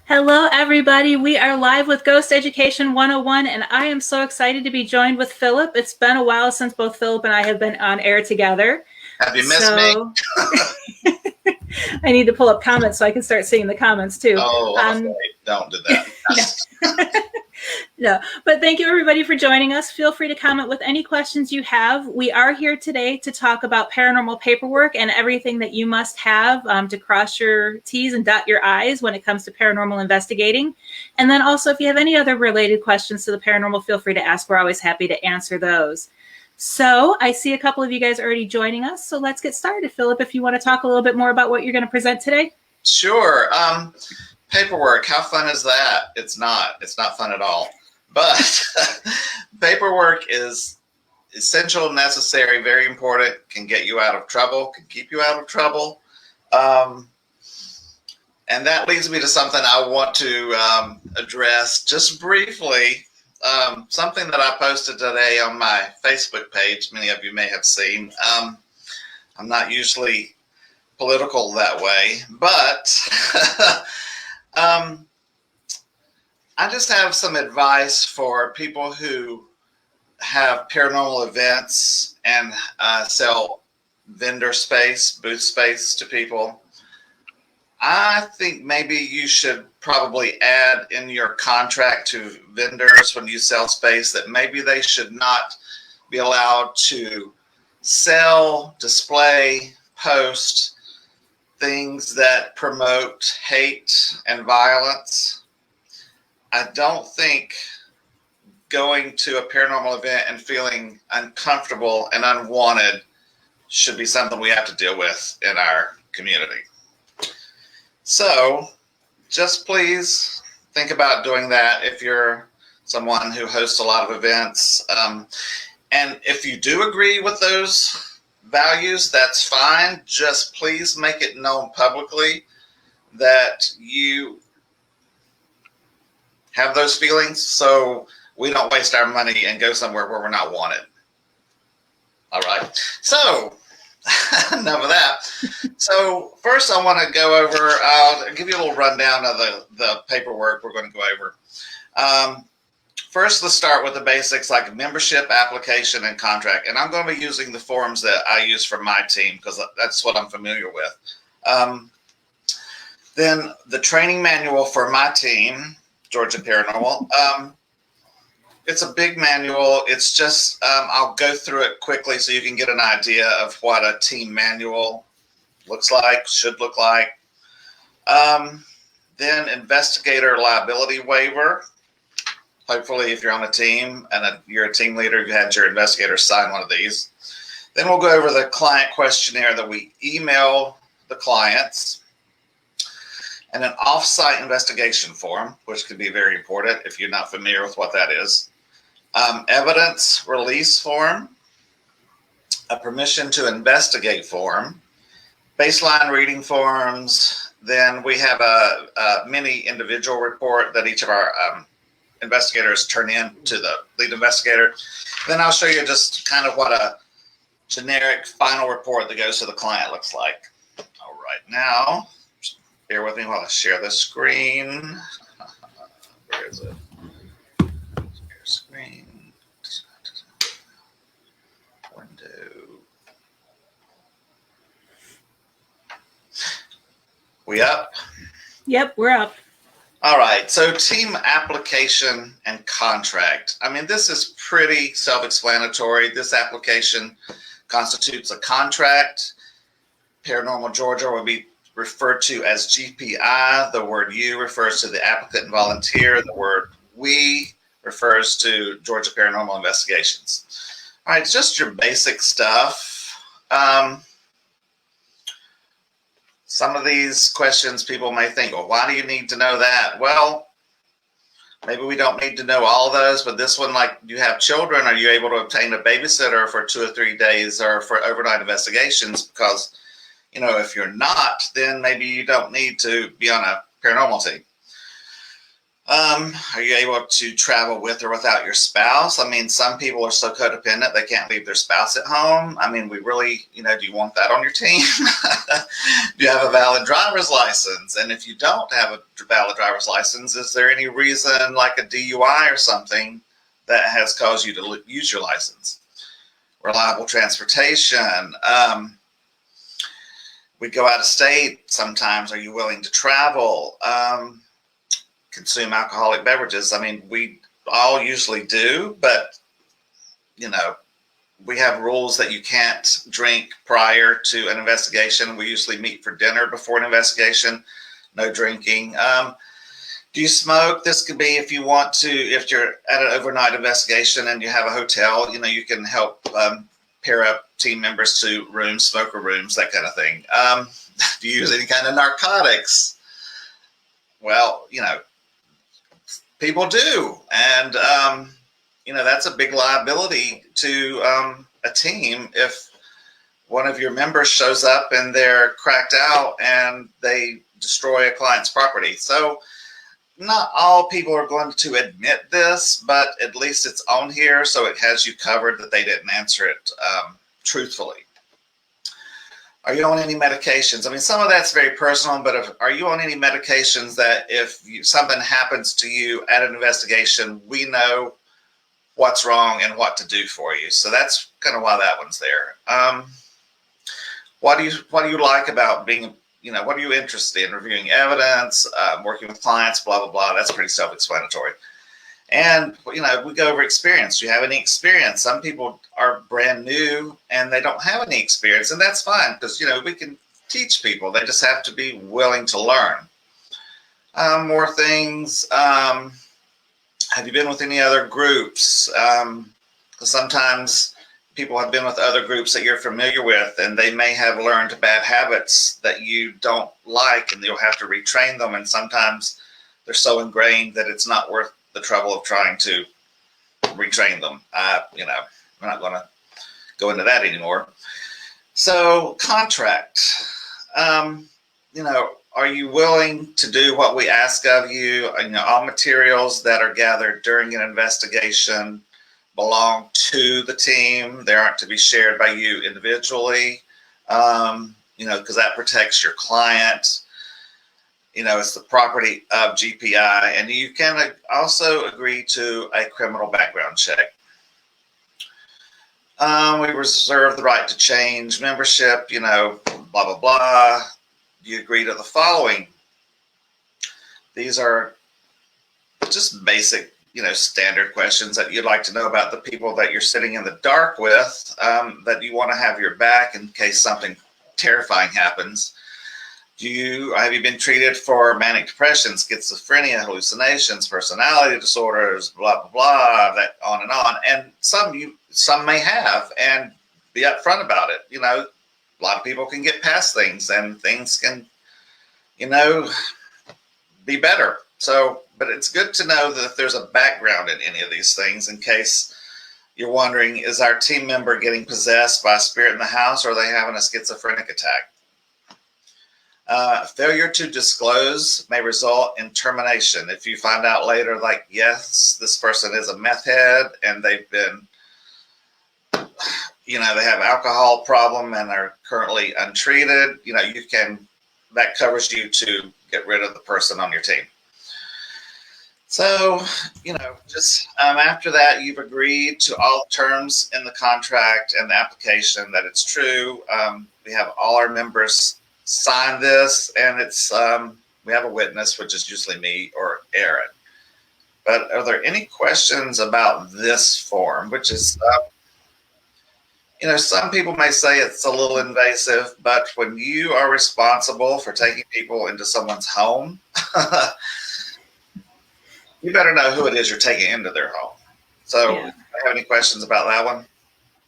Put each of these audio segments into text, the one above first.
Hello, everybody. We are live with Ghost Education 101, and I am so excited to be joined with Philip. It's been a while since both Philip and I have been on air together. Have you missed me? I need to pull up comments so I can start seeing the comments too. Oh, I'm afraid. Don't do that. No, but thank you everybody for joining us. Feel free to comment with any questions you have. We are here today to talk about paranormal paperwork and everything that you must have to cross your T's and dot your I's when it comes to paranormal investigating. And then also, if you have any other related questions to the paranormal, feel free to ask. We're always happy to answer those. So I see a couple of you guys already joining us. So let's get started. Philip, if you want to talk a little bit more about what you're going to present today. Sure. Paperwork, how fun is that? It's not fun at all. But paperwork is essential, necessary, very important, can get you out of trouble, can keep you out of trouble. And that leads me to something I want to address just briefly. Something that I posted today on my Facebook page, many of you may have seen. I'm not usually political that way, but I just have some advice for people who have paranormal events and sell vendor space, booth space to people. I think maybe you should probably add in your contract to vendors when you sell space that maybe they should not be allowed to sell, display, post things that promote hate and violence. I don't think going to a paranormal event and feeling uncomfortable and unwanted should be something we have to deal with in our community. So just please think about doing that if you're someone who hosts a lot of events. And if you do agree with those values, that's fine. Just please make it known publicly that you have those feelings so we don't waste our money and go somewhere where we're not wanted. All right. So enough of that. So first I want to go over, I'll give you a little rundown of the paperwork we're going to go over. First, let's start with the basics like membership, application, and contract. And I'm going to be using the forms that I use for my team because that's what I'm familiar with. Then the training manual for my team, Georgia Paranormal. It's a big manual. It's just, I'll go through it quickly so you can get an idea of what a team manual looks like, should look like. Then investigator liability waiver. Hopefully, if you're on a team and you're a team leader, you had your investigator sign one of these. Then we'll go over the client questionnaire that we email the clients. And an off-site investigation form, which can be very important if you're not familiar with what that is. Evidence release form, a permission to investigate form, baseline reading forms. Then we have a mini individual report that each of our investigators turn in to the lead investigator. Then I'll show you just kind of what a generic final report that goes to the client looks like. All right, now, bear with me while I share the screen. Where is it? Share screen. Window. We up? Yep, we're up. All right, so team application and contract. I mean, this is pretty self-explanatory. This application constitutes a contract. Paranormal Georgia will be referred to as GPI. The word you refers to the applicant and volunteer. The word we refers to Georgia Paranormal Investigations. All right, just your basic stuff. Some of these questions people may think, well, why do you need to know that? Well, maybe we don't need to know all those, but this one, like you have children, are you able to obtain a babysitter for 2 or 3 days or for overnight investigations? Because, you know, if you're not, then maybe you don't need to be on a paranormal team. Are you able to travel with or without your spouse? I mean, some people are so codependent they can't leave their spouse at home. I mean, we really, do you want that on your team? Do you have a valid driver's license? And if you don't have a valid driver's license, is there any reason, like a DUI or something, that has caused you to use your license? Reliable transportation. We go out of state sometimes. Are you willing to travel? Consume alcoholic beverages. I mean, we all usually do, but we have rules that you can't drink prior to an investigation. We usually meet for dinner before an investigation. No drinking. Do you smoke? This could be if you want to, if you're at an overnight investigation and you have a hotel, you can help pair up team members to rooms, smoker rooms, that kind of thing. Do you use any kind of narcotics? Well, people do. And, that's a big liability to a team if one of your members shows up and they're cracked out and they destroy a client's property. So not all people are going to admit this, but at least it's on here, so it has you covered that they didn't answer it truthfully. Are you on any medications? I mean, some of that's very personal, but are you on any medications that if something happens to you at an investigation, we know what's wrong and what to do for you? So that's kind of why that one's there. What do you like about being, what are you interested in? Reviewing evidence, working with clients, blah, blah, blah. That's pretty self-explanatory. And, we go over experience. Do you have any experience? Some people are brand new and they don't have any experience, and that's fine because, we can teach people. They just have to be willing to learn. More things. Have you been with any other groups? Because sometimes people have been with other groups that you're familiar with, and they may have learned bad habits that you don't like, and you'll have to retrain them. And sometimes they're so ingrained that it's not worth the trouble of trying to retrain them. We're not going to go into that anymore. So contract, are you willing to do what we ask of you? All materials that are gathered during an investigation belong to the team. They aren't to be shared by you individually, because that protects your client. It's the property of GPI, and you can also agree to a criminal background check. We reserve the right to change membership, blah, blah, blah. Do you agree to the following? These are just basic, standard questions that you'd like to know about the people that you're sitting in the dark with, that you want to have your back in case something terrifying happens. Have you been treated for manic depression, schizophrenia, hallucinations, personality disorders, blah, blah, blah, that on and on. And some may have, and be upfront about it. A lot of people can get past things, and things can, be better. So, but it's good to know that if there's a background in any of these things, in case you're wondering, is our team member getting possessed by a spirit in the house, or are they having a schizophrenic attack? Failure to disclose may result in termination. If you find out later, like, yes, this person is a meth head and they've been, they have alcohol problem and are currently untreated, that covers you to get rid of the person on your team. So, just after that, you've agreed to all terms in the contract and the application that it's true. We have all our members sign this, and it's we have a witness, which is usually me or Aaron. But are there any questions about this form, which is, some people may say it's a little invasive, but when you are responsible for taking people into someone's home, you better know who it is you're taking into their home. So, yeah. Do you have any questions about that one?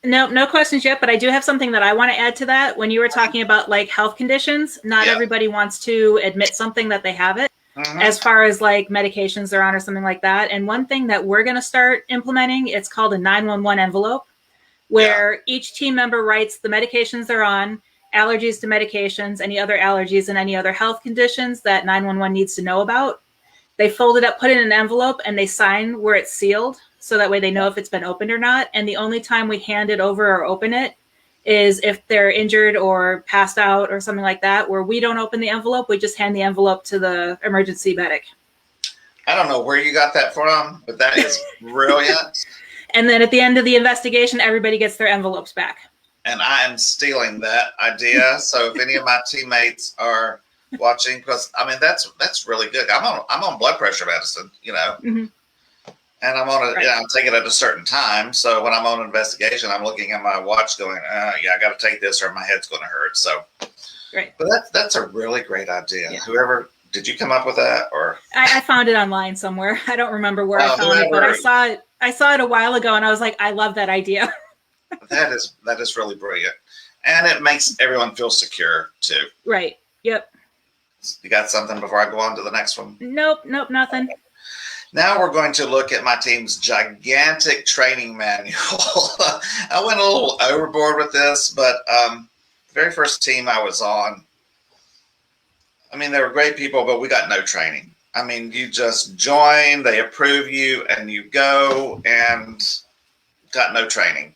No questions yet, but I do have something that I want to add to that. When you were talking about like health conditions, not everybody wants to admit something that they have it, as far as like medications they're on or something like that. And one thing that we're going to start implementing, it's called a 911 envelope, where each team member writes the medications they're on, allergies to medications, any other allergies, and any other health conditions that 911 needs to know about. They fold it up, put it in an envelope, and they sign where it's sealed. So that way they know if it's been opened or not. And the only time we hand it over or open it is if they're injured or passed out or something like that, where we don't open the envelope. We just hand the envelope to the emergency medic. I don't know where you got that from, but that is brilliant. And then at the end of the investigation, everybody gets their envelopes back. And I am stealing that idea. So if any of my teammates are watching, because I mean that's really good. I'm on blood pressure medicine, you know, Mm-hmm. and I'm on Right. I take it at a certain time. So when I'm on an investigation, I'm looking at my watch, going, yeah, I got to take this, or my head's going to hurt. So, Right. but that's a really great idea. Yeah. Whoever did you come up with that, or I found it online somewhere. I don't remember where I found it, but I saw it. I saw it a while ago, and I was like, I love that idea. that is really brilliant, and it makes everyone feel secure too. Right. Yep. You got something before I go on to the next one? Nope, nothing. Now we're going to look at my team's gigantic training manual. I went a little overboard with this, but the very first team I was on, I mean, they were great people, but we got no training. I mean, you just join, they approve you, and you go, and got no training.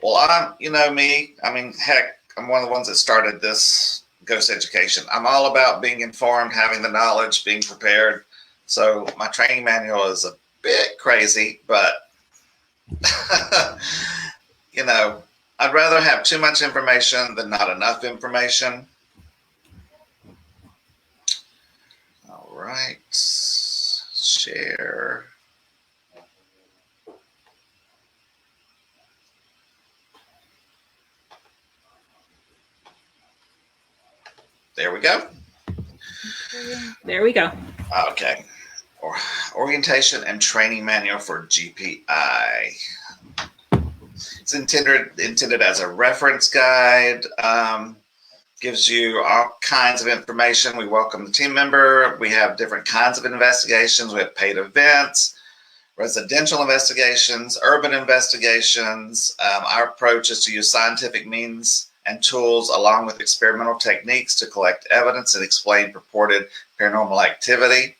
Well, you know me, I mean, heck, I'm one of the ones that started this ghost education. I'm all about being informed, having the knowledge, being prepared. So my training manual is a bit crazy, but you know, I'd rather have too much information than not enough information. All right, share. There we go. There we go. Okay. Orientation and training manual for GPI. It's intended as a reference guide. Gives you all kinds of information. We welcome the team member. We have different kinds of investigations. We have paid events, residential investigations, urban investigations. Our approach is to use scientific means and tools along with experimental techniques to collect evidence and explain purported paranormal activity.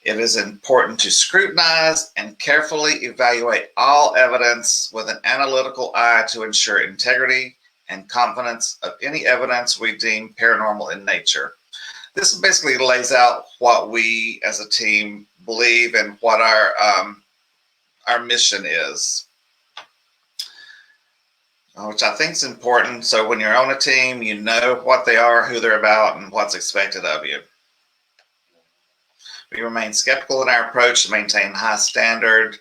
It is important to scrutinize and carefully evaluate all evidence with an analytical eye to ensure integrity and confidence of any evidence we deem paranormal in nature. This basically lays out what we as a team believe and what our mission is, which I think is important. So when you're on a team, you know what they are, who they're about, and what's expected of you. We remain skeptical in our approach to maintain high standard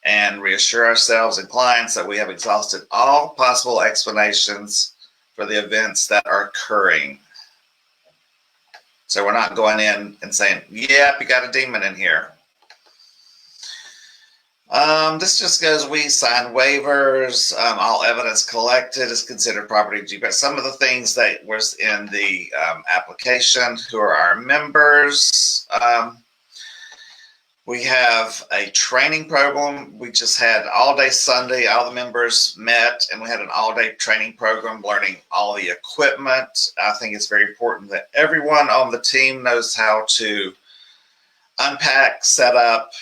and reassure ourselves and clients that we have exhausted all possible explanations for the events that are occurring. So we're not going in and saying, yep, you got a demon in here. This just goes, we sign waivers. All evidence collected is considered property of GPI. Some of the things that was in the application, who are our members. We have a training program. We just had all day Sunday. All the members met, and we had an all-day training program learning all the equipment. I think it's very important that everyone on the team knows how to unpack, set up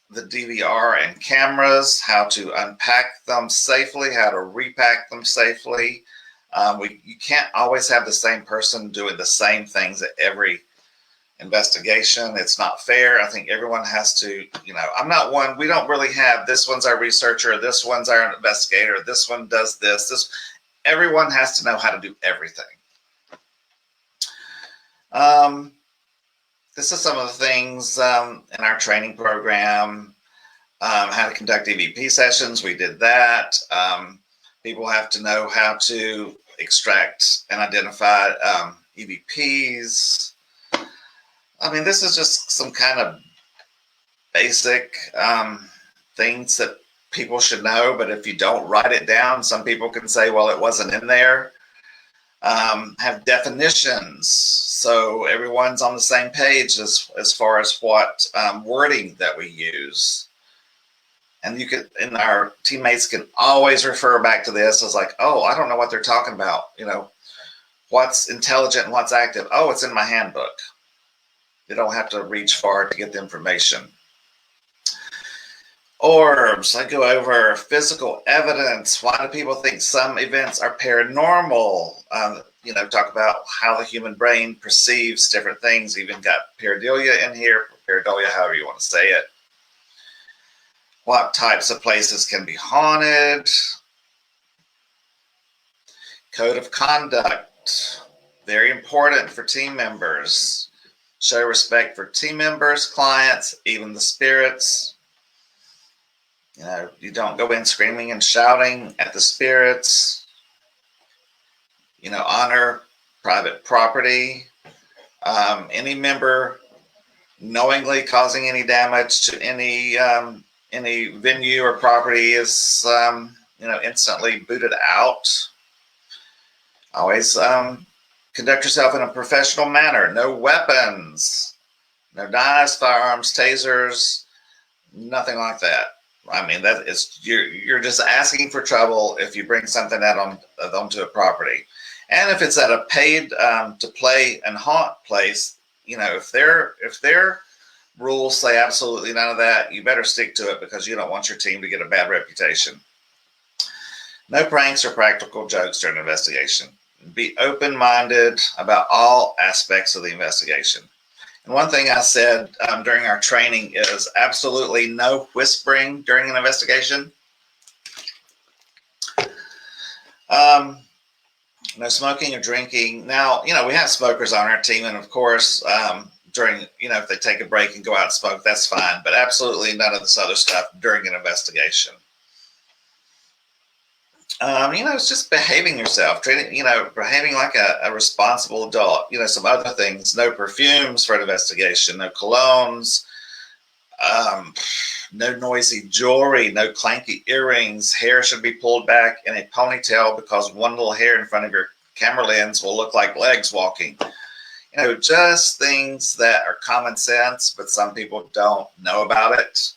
the DVR and cameras, how to unpack them safely, how to repack them safely. You can't always have the same person doing the same things at every investigation. It's not fair. I think everyone has to, I'm not one, we don't really have, this one's our researcher, this one's our investigator, this one does this. Everyone has to know how to do everything. This is some of the things in our training program, how to conduct EVP sessions. We did that. People have to know how to extract and identify EVPs. I mean, this is just some kind of basic things that people should know, but if you don't write it down, some people can say, well, it wasn't in there. Have definitions, so everyone's on the same page as far as what wording that we use. And you could, and our teammates can always refer back to this as like, oh, I don't know what they're talking about. What's intelligent and what's active? Oh, it's in my handbook. They don't have to reach far to get the information. Orbs, I go over physical evidence. Why do people think some events are paranormal? Talk about how the human brain perceives different things. Even got pareidolia in here, pareidolia, however you want to say it. What types of places can be haunted? Code of conduct, very important for team members. Show respect for team members, clients, even the spirits. You don't go in screaming and shouting at the spirits. Honor private property. Any member knowingly causing any damage to any venue or property is, instantly booted out. Always conduct yourself in a professional manner. No weapons, no knives, firearms, tasers, nothing like that. I mean, that is you're just asking for trouble if you bring something out onto a property. And if it's at a paid to play and haunt place, if their rules say absolutely none of that, you better stick to it, because you don't want your team to get a bad reputation. No pranks or practical jokes during an investigation. Be open-minded about all aspects of the investigation. And one thing I said during our training is absolutely no whispering during an investigation. No smoking or drinking. Now, we have smokers on our team, and of course, during, if they take a break and go out and smoke, that's fine. But absolutely none of this other stuff during an investigation. It's just behaving yourself, behaving like a responsible adult. Some other things: no perfumes for an investigation, no colognes, no noisy jewelry, no clanky earrings. Hair should be pulled back in a ponytail, because one little hair in front of your camera lens will look like legs walking. Just things that are common sense, but some people don't know about it.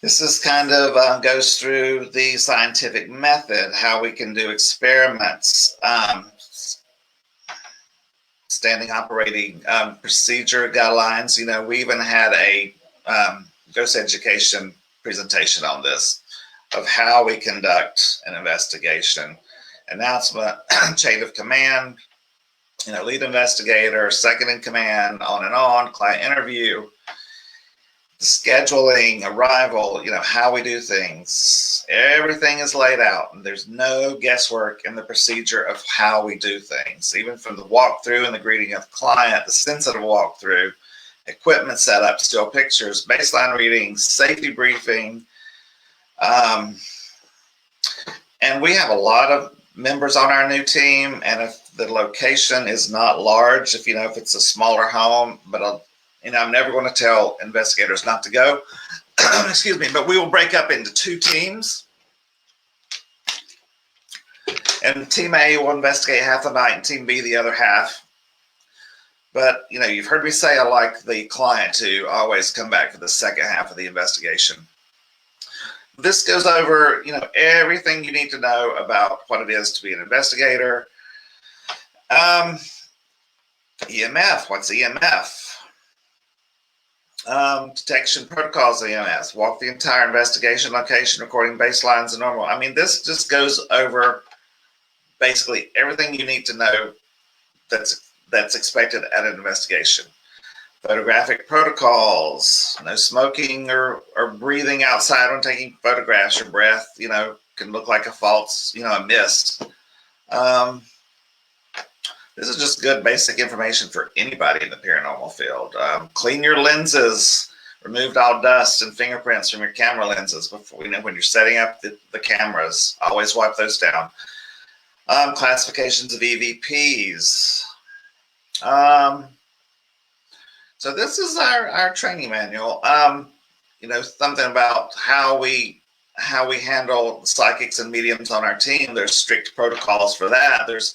This is kind of goes through the scientific method, how we can do experiments, standing operating procedure guidelines. We even had a ghost education presentation on this, of how we conduct an investigation. Announcement, chain of command, lead investigator, second in command, on and on, client interview, the scheduling, arrival, how we do things. Everything is laid out, and there's no guesswork in the procedure of how we do things. Even from the walkthrough and the greeting of the client, the sensitive walkthrough, equipment setup, still pictures, baseline readings, safety briefing. And we have a lot of members on our new team, and if the location is not large, if it's a smaller home, but I'm never going to tell investigators not to go. Excuse me, but we will break up into two teams. And Team A will investigate half the night, and Team B the other half. But, you've heard me say I like the client to always come back for the second half of the investigation. This goes over, everything you need to know about what it is to be an investigator. EMF, what's EMF? Detection protocols of EMF. Walk the entire investigation location according to baselines and normal. I mean, this just goes over basically everything you need to know that's expected at an investigation. Photographic protocols, no smoking or breathing outside when taking photographs. Your breath, can look like a false, a mist. This is just good basic information for anybody in the paranormal field. Clean your lenses. Removed all dust and fingerprints from your camera lenses before, when you're setting up the cameras. Always wipe those down. Classifications of EVPs. So this is our training manual. Something about how we handle psychics and mediums on our team. There's strict protocols for that. There's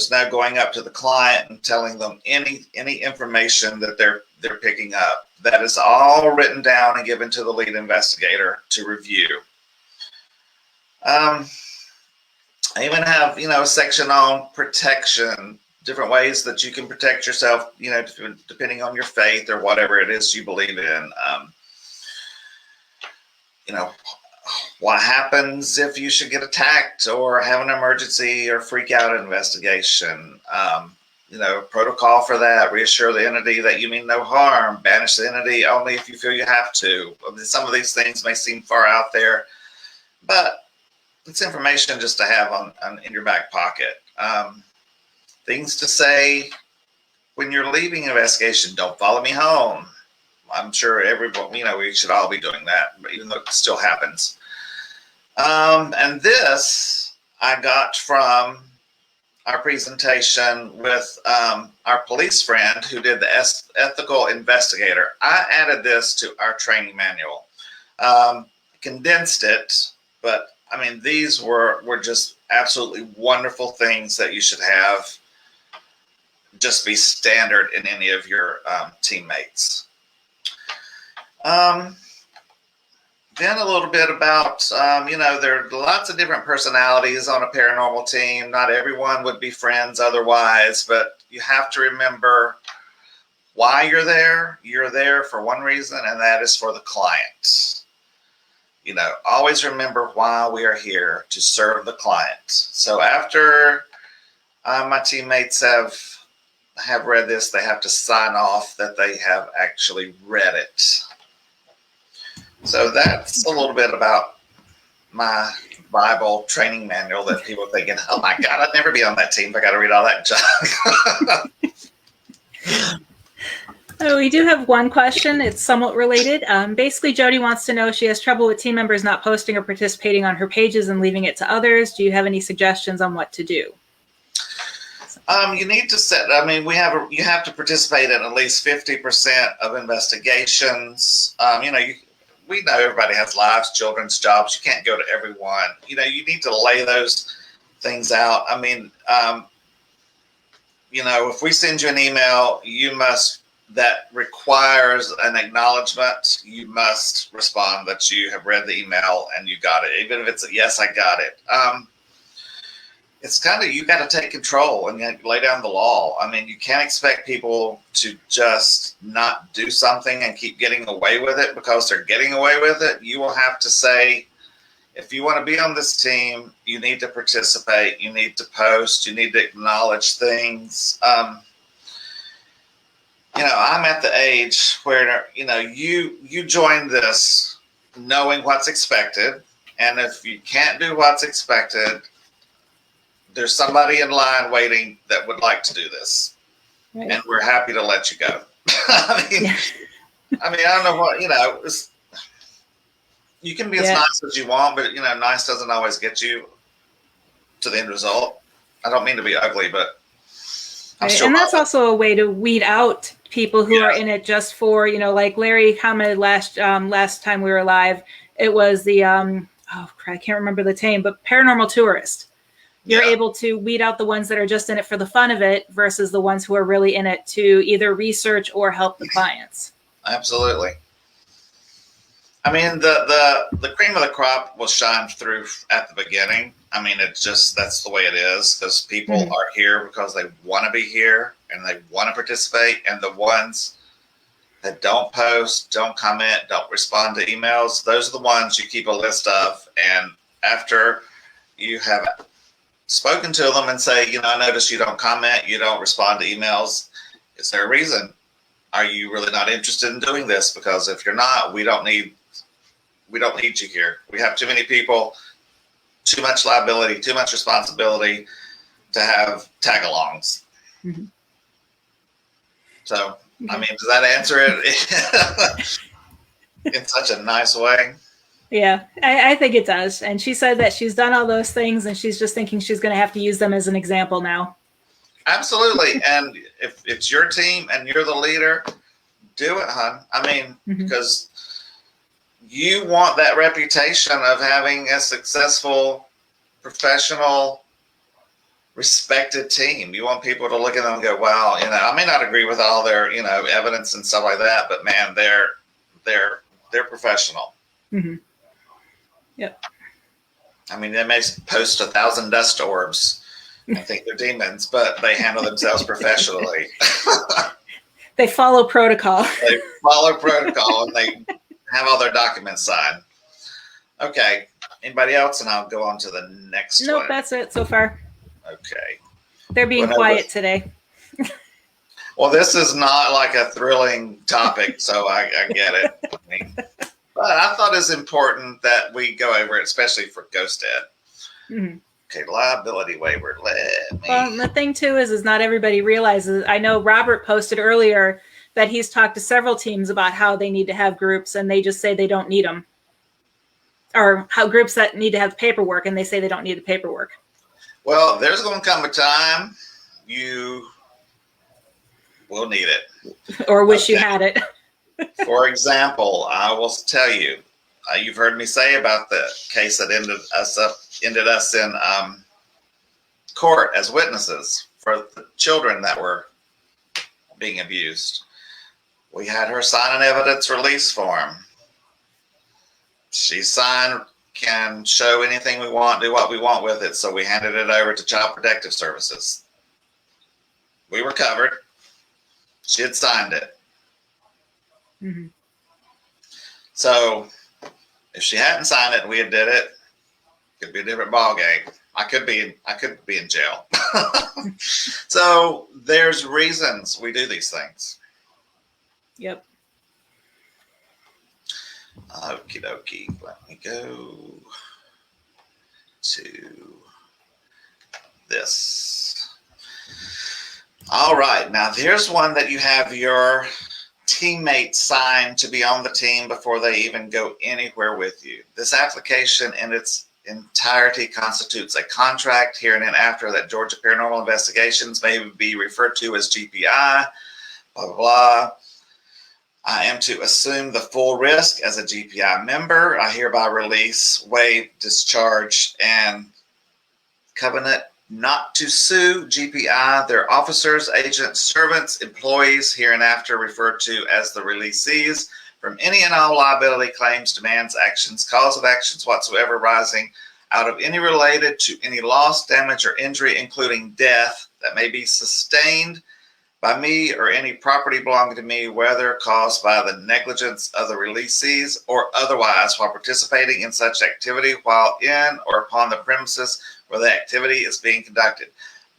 no going up to the client and telling them any information that they're picking up. That is all written down and given to the lead investigator to review. I even have a section on protection, different ways that you can protect yourself, depending on your faith or whatever it is you believe in. You know, what happens if you should get attacked or have an emergency or freak out investigation. Protocol for that. Reassure the entity that you mean no harm. Banish the entity only if you feel you have to. Some of these things may seem far out there, but it's information just to have in your back pocket. Things to say when you're leaving an investigation: don't follow me home. I'm sure everyone, we should all be doing that, but even though it still happens. And this I got from our presentation with our police friend who did the ethical investigator. I added this to our training manual, condensed it, but I mean, these were just absolutely wonderful things that you should have just be standard in any of your teammates. Then a little bit about, there are lots of different personalities on a paranormal team. Not everyone would be friends otherwise, but you have to remember why you're there. You're there for one reason, and that is for the client. Always remember why we are here: to serve the client. So after my teammates have read this, they have to sign off that they have actually read it. So that's a little bit about my Bible training manual that people are thinking, oh my God, I'd never be on that team if I got to read all that junk. We do have one question. It's somewhat related. Basically, Jody wants to know if she has trouble with team members not posting or participating on her pages and leaving it to others. Do you have any suggestions on what to do? You need to set, you have to participate in at least 50% of investigations. We know everybody has lives, children's jobs. You can't go to everyone. You need to lay those things out. If we send you an email, that requires an acknowledgement. You must respond that you have read the email and you got it. Even if it's a yes, I got it. It's kind of, you got to take control and lay down the law. You can't expect people to just not do something and keep getting away with it because they're getting away with it. You will have to say, if you want to be on this team, you need to participate. You need to post. You need to acknowledge things. I'm at the age where, you join this knowing what's expected. And if you can't do what's expected, there's somebody in line waiting that would like to do this. Right. And we're happy to let you go. I don't know what, you can be as nice as you want, but, nice doesn't always get you to the end result. I don't mean to be ugly, but I'm sure. And that's also a way to weed out people who are in it just for, like Larry commented last time we were live, it was the, I can't remember the name, but Paranormal Tourist. You're able to weed out the ones that are just in it for the fun of it versus the ones who are really in it to either research or help the clients. Absolutely. The cream of the crop will shine through at the beginning. That's the way it is, because people are here because they want to be here and they want to participate. And the ones that don't post, don't comment, don't respond to emails, those are the ones you keep a list of. And after you have spoken to them and say, I notice you don't comment, you don't respond to emails. Is there a reason? Are you really not interested in doing this? Because if you're not, we don't need you here. We have too many people, too much liability, too much responsibility to have tag-alongs. Mm-hmm. So, does that answer it in such a nice way? Yeah, I think it does. And she said that she's done all those things and she's just thinking she's going to have to use them as an example now. Absolutely. And if it's your team and you're the leader, do it, hon. Because you want that reputation of having a successful, professional, respected team. You want people to look at them and go, wow, I may not agree with all their, evidence and stuff like that, but man, they're professional. Mm-hmm. Yep. They may post 1,000 dust orbs, and think they're demons, but they handle themselves professionally. They follow protocol. They follow protocol and they have all their documents signed. Okay. Anybody else? And I'll go on to the next Nope, one. that's it so far. Okay. They're being quiet today. Well, this is not like a thrilling topic, so I get it. But I thought it's important that we go over it, especially for Ghost Ed. Mm-hmm. Okay, liability waiver. Well, the thing too is not everybody realizes. I know Robert posted earlier that he's talked to several teams about how they need to have groups, and they just say they don't need them, or how groups that need to have paperwork, and they say they don't need the paperwork. Well, there's going to come a time you will need it, or wish you had it. For example, I will tell you. You've heard me say about the case that ended us in court as witnesses for the children that were being abused. We had her sign an evidence release form. She signed, can show anything we want, do what we want with it. So we handed it over to Child Protective Services. We were covered. She had signed it. Mm-hmm. So if she hadn't signed it and we had did it, it could be a different ball game. I could be in jail. So there's reasons we do these things. Yep. Okie dokie. Let me go to this. All right. Now here's one that you have your teammates sign to be on the team before they even go anywhere with you. This application in its entirety constitutes a contract here and after that Georgia Paranormal Investigations may be referred to as GPI, blah, blah, blah. I am to assume the full risk as a GPI member. I hereby release, waive, discharge, and covenant not to sue GPI, their officers, agents, servants, employees, hereinafter referred to as the releasees, from any and all liability claims, demands, actions, cause of actions whatsoever arising out of any related to any loss, damage, or injury, including death, that may be sustained by me or any property belonging to me, whether caused by the negligence of the releasees or otherwise while participating in such activity while in or upon the premises where the activity is being conducted.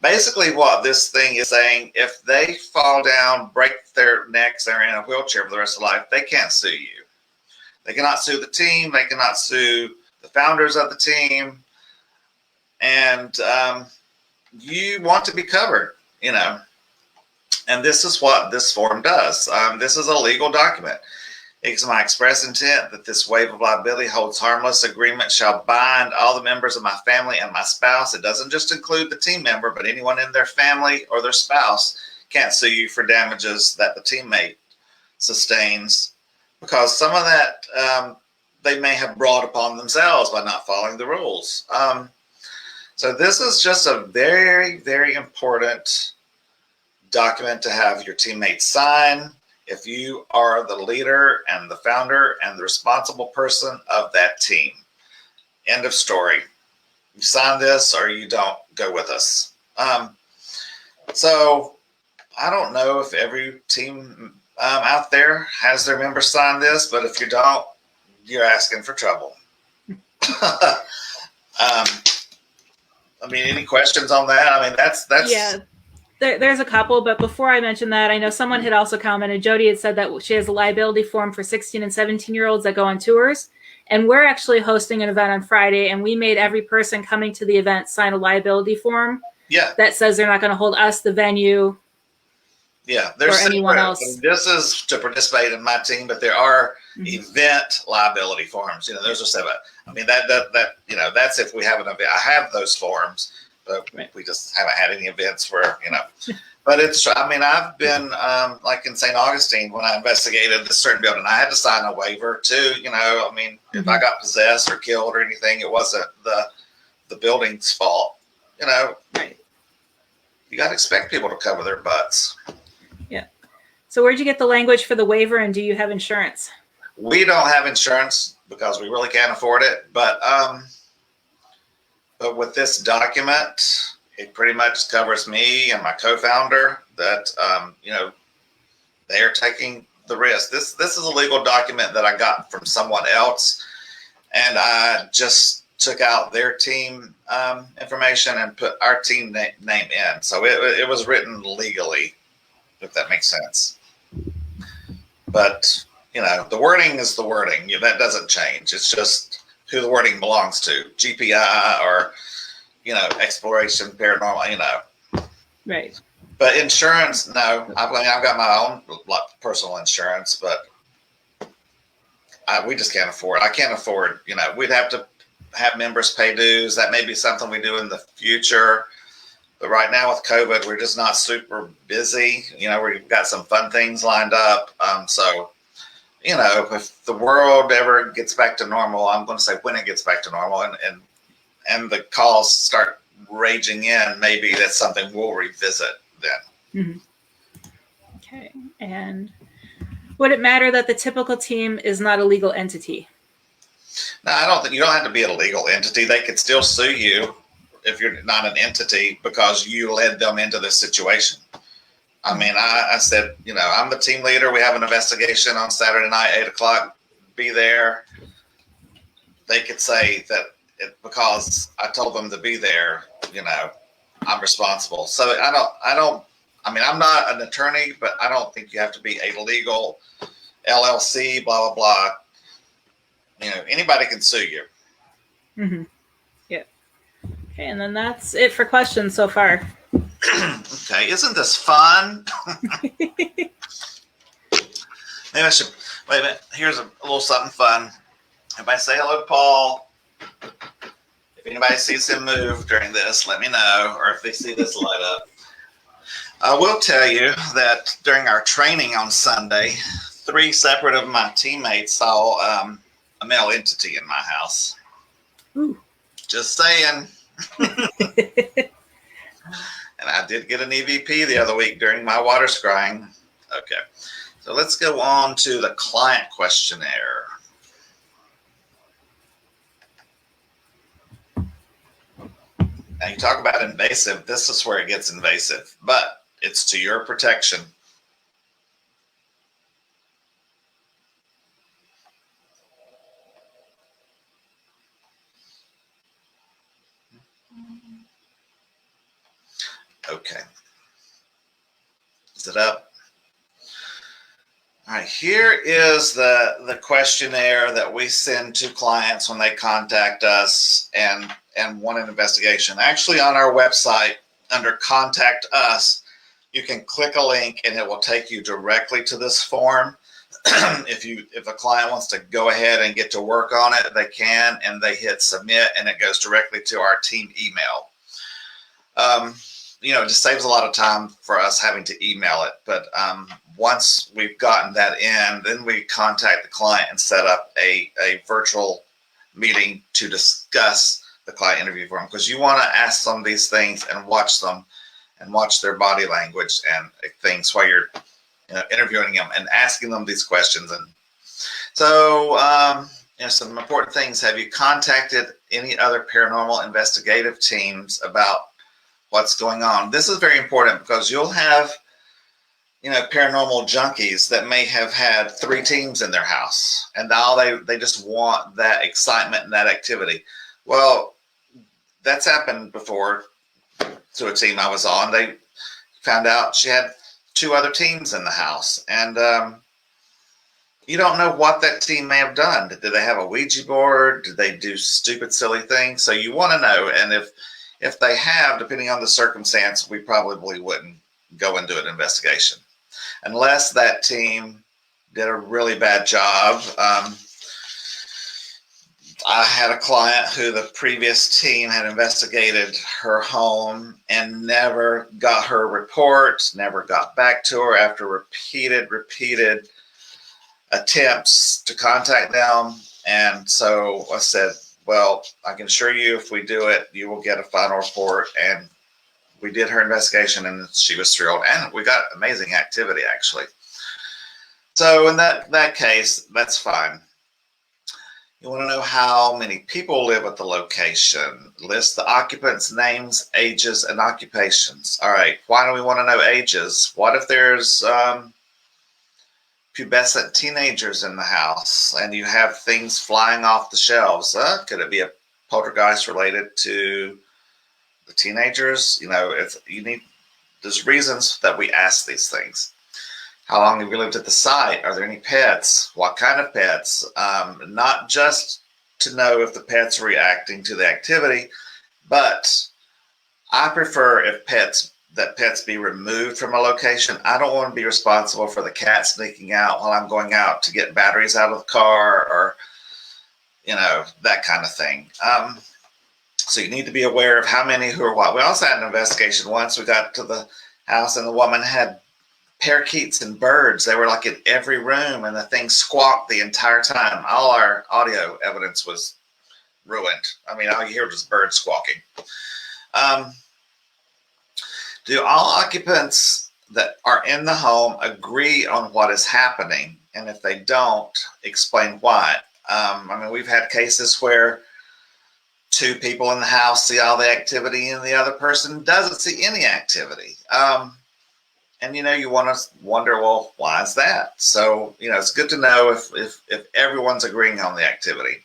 Basically what this thing is saying, if they fall down, break their necks, they're in a wheelchair for the rest of life, they can't sue you. They cannot sue the team. They cannot sue the founders of the team. And you want to be covered, you know. And this is what this form does. This is a legal document. It's my express intent that this waiver of liability holds harmless agreement shall bind all the members of my family and my spouse. It doesn't just include the team member, but anyone in their family or their spouse can't sue you for damages that the teammate sustains, because some of that they may have brought upon themselves by not following the rules. So this is just a very, very important document to have your teammates sign if you are the leader and the founder and the responsible person of that team. End of story. You sign this or you don't go with us. So I don't know if every team out there has their members sign this, but if you don't, you're asking for trouble. I mean, any questions on that? I mean, that's yeah. There's a couple, but before I mention that, I know someone had also commented, Jody had said that she has a liability form for 16 and 17-year-olds that go on tours. And we're actually hosting an event on Friday, and we made every person coming to the event sign a liability form that says they're not going to hold us, the venue, or anyone else. And this is to participate in my team, but there are event liability forms. You know, those are separate. I mean, that you know, that's if we have an event. I have those forms. But we just haven't had any events where, you know, but it's, I mean, I've been like in St. Augustine when I investigated this certain building, I had to sign a waiver too, you know. I mean, if I got possessed or killed or anything, it wasn't the building's fault, you know. Right. You got to expect people to cover their butts. Yeah. So where'd you get the language for the waiver, and do you have insurance? We don't have insurance because we really can't afford it, but with this document, it pretty much covers me and my co-founder that, they are taking the risk. This is a legal document that I got from someone else, and I just took out their team information and put our team name in. So it was written legally, if that makes sense. But, the wording is the wording. That doesn't change. It's just who the wording belongs to, GPI or, exploration, paranormal, Right. But insurance, no. I've got my own personal insurance, but we just can't afford. I can't afford. We'd have to have members pay dues. That may be something we do in the future. But right now with COVID, we're just not super busy. We've got some fun things lined up. So, if the world ever gets back to normal, I'm going to say when it gets back to normal, and the calls start raging in, maybe that's something we'll revisit then. Mm-hmm. Okay. And would it matter that the typical team is not a legal entity? No, I don't think you don't have to be a legal entity. They could still sue you if you're not an entity because you led them into this situation. I mean, I said, I'm the team leader. We have an investigation on Saturday night, 8:00. Be there. They could say that because I told them to be there, I'm responsible. So I'm not an attorney, but I don't think you have to be a legal LLC, blah, blah, blah. Anybody can sue you. Mm-hmm. Yeah. Okay, and then that's it for questions so far. Okay, isn't this fun? Maybe I should, wait a minute, here's a little something fun. Everybody say hello to Paul. If anybody sees him move during this, let me know, or if they see this light up. I will tell you that during our training on Sunday, 3 separate of my teammates saw a male entity in my house. Ooh. Just saying. And I did get an EVP the other week during my water scrying. Okay, so let's go on to the client questionnaire. Now you talk about invasive. This is where it gets invasive, but it's to your protection. Okay. Is it up? All right, here is the questionnaire that we send to clients when they contact us and want an investigation. Actually, on our website, under Contact Us, you can click a link and it will take you directly to this form. If a client wants to go ahead and get to work on it, they can, and they hit submit, and it goes directly to our team email. It just saves a lot of time for us having to email it. But once we've gotten that in, then we contact the client and set up a virtual meeting to discuss the client interview form, because you want to ask some of these things and watch them and watch their body language and things while you're interviewing them and asking them these questions. And so some important things. Have you contacted any other paranormal investigative teams about what's going on? This is very important because you'll have paranormal junkies that may have had 3 teams in their house, and now they just want that excitement and that activity. Well, that's happened before to a team I was on. They found out she had 2 other teams in the house, and you don't know what that team may have done. Did they have a Ouija board? Did they do stupid, silly things? So you want to know, and if they have, depending on the circumstance, we probably wouldn't go and do an investigation unless that team did a really bad job. I had a client who the previous team had investigated her home and never got her report, never got back to her after repeated attempts to contact them. And so I said, well, I can assure you if we do it, you will get a final report. And we did her investigation and she was thrilled. And we got amazing activity, actually. So in that case, that's fine. You want to know how many people live at the location. List the occupants' names, ages, and occupations. All right, why do we want to know ages? What if there's pubescent teenagers in the house and you have things flying off the shelves? Could it be a poltergeist related to the teenagers? There's reasons that we ask these things. How long have you lived at the site? Are there any pets? What kind of pets? Not just to know if the pet's reacting to the activity, but I prefer if pets be removed from a location. I don't want to be responsible for the cat sneaking out while I'm going out to get batteries out of the car, or that kind of thing. So you need to be aware of how many, who, are what. We also had an investigation once. We got to the house and the woman had parakeets and birds. They were like in every room, and the thing squawked the entire time. All our audio evidence was ruined. I mean, all you hear was birds squawking. Do all occupants that are in the home agree on what is happening? And if they don't, explain why. We've had cases where two people in the house see all the activity and the other person doesn't see any activity. And you want to wonder, well, why is that? So, it's good to know if everyone's agreeing on the activity.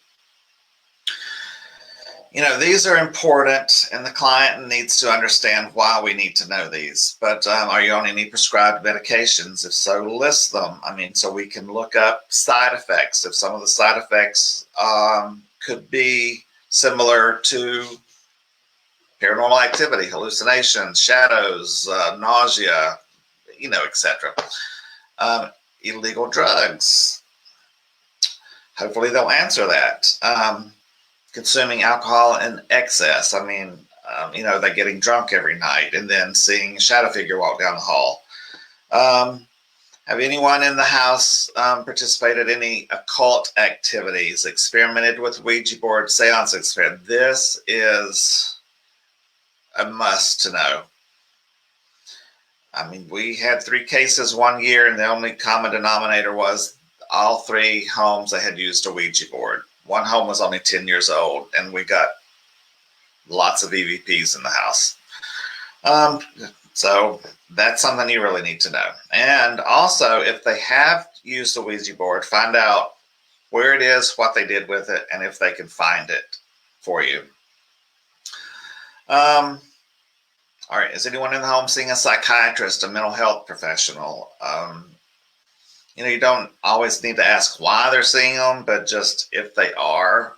These are important, and the client needs to understand why we need to know these. But are you on any prescribed medications? If so, list them. So we can look up side effects. If some of the side effects could be similar to paranormal activity, hallucinations, shadows, nausea, etc. Illegal drugs. Hopefully they'll answer that. Consuming alcohol in excess. They're getting drunk every night and then seeing a shadow figure walk down the hall. Have anyone in the house participated in any occult activities, experimented with Ouija board, seance experiment? This is a must to know. We had 3 cases one year, and the only common denominator was all 3 homes that had used a Ouija board. One home was only 10 years old, and we got lots of EVPs in the house. So that's something you really need to know. And also, if they have used a Ouija board, find out where it is, what they did with it, and if they can find it for you. All right, is anyone in the home seeing a psychiatrist, a mental health professional? You don't always need to ask why they're seeing them, but just if they are.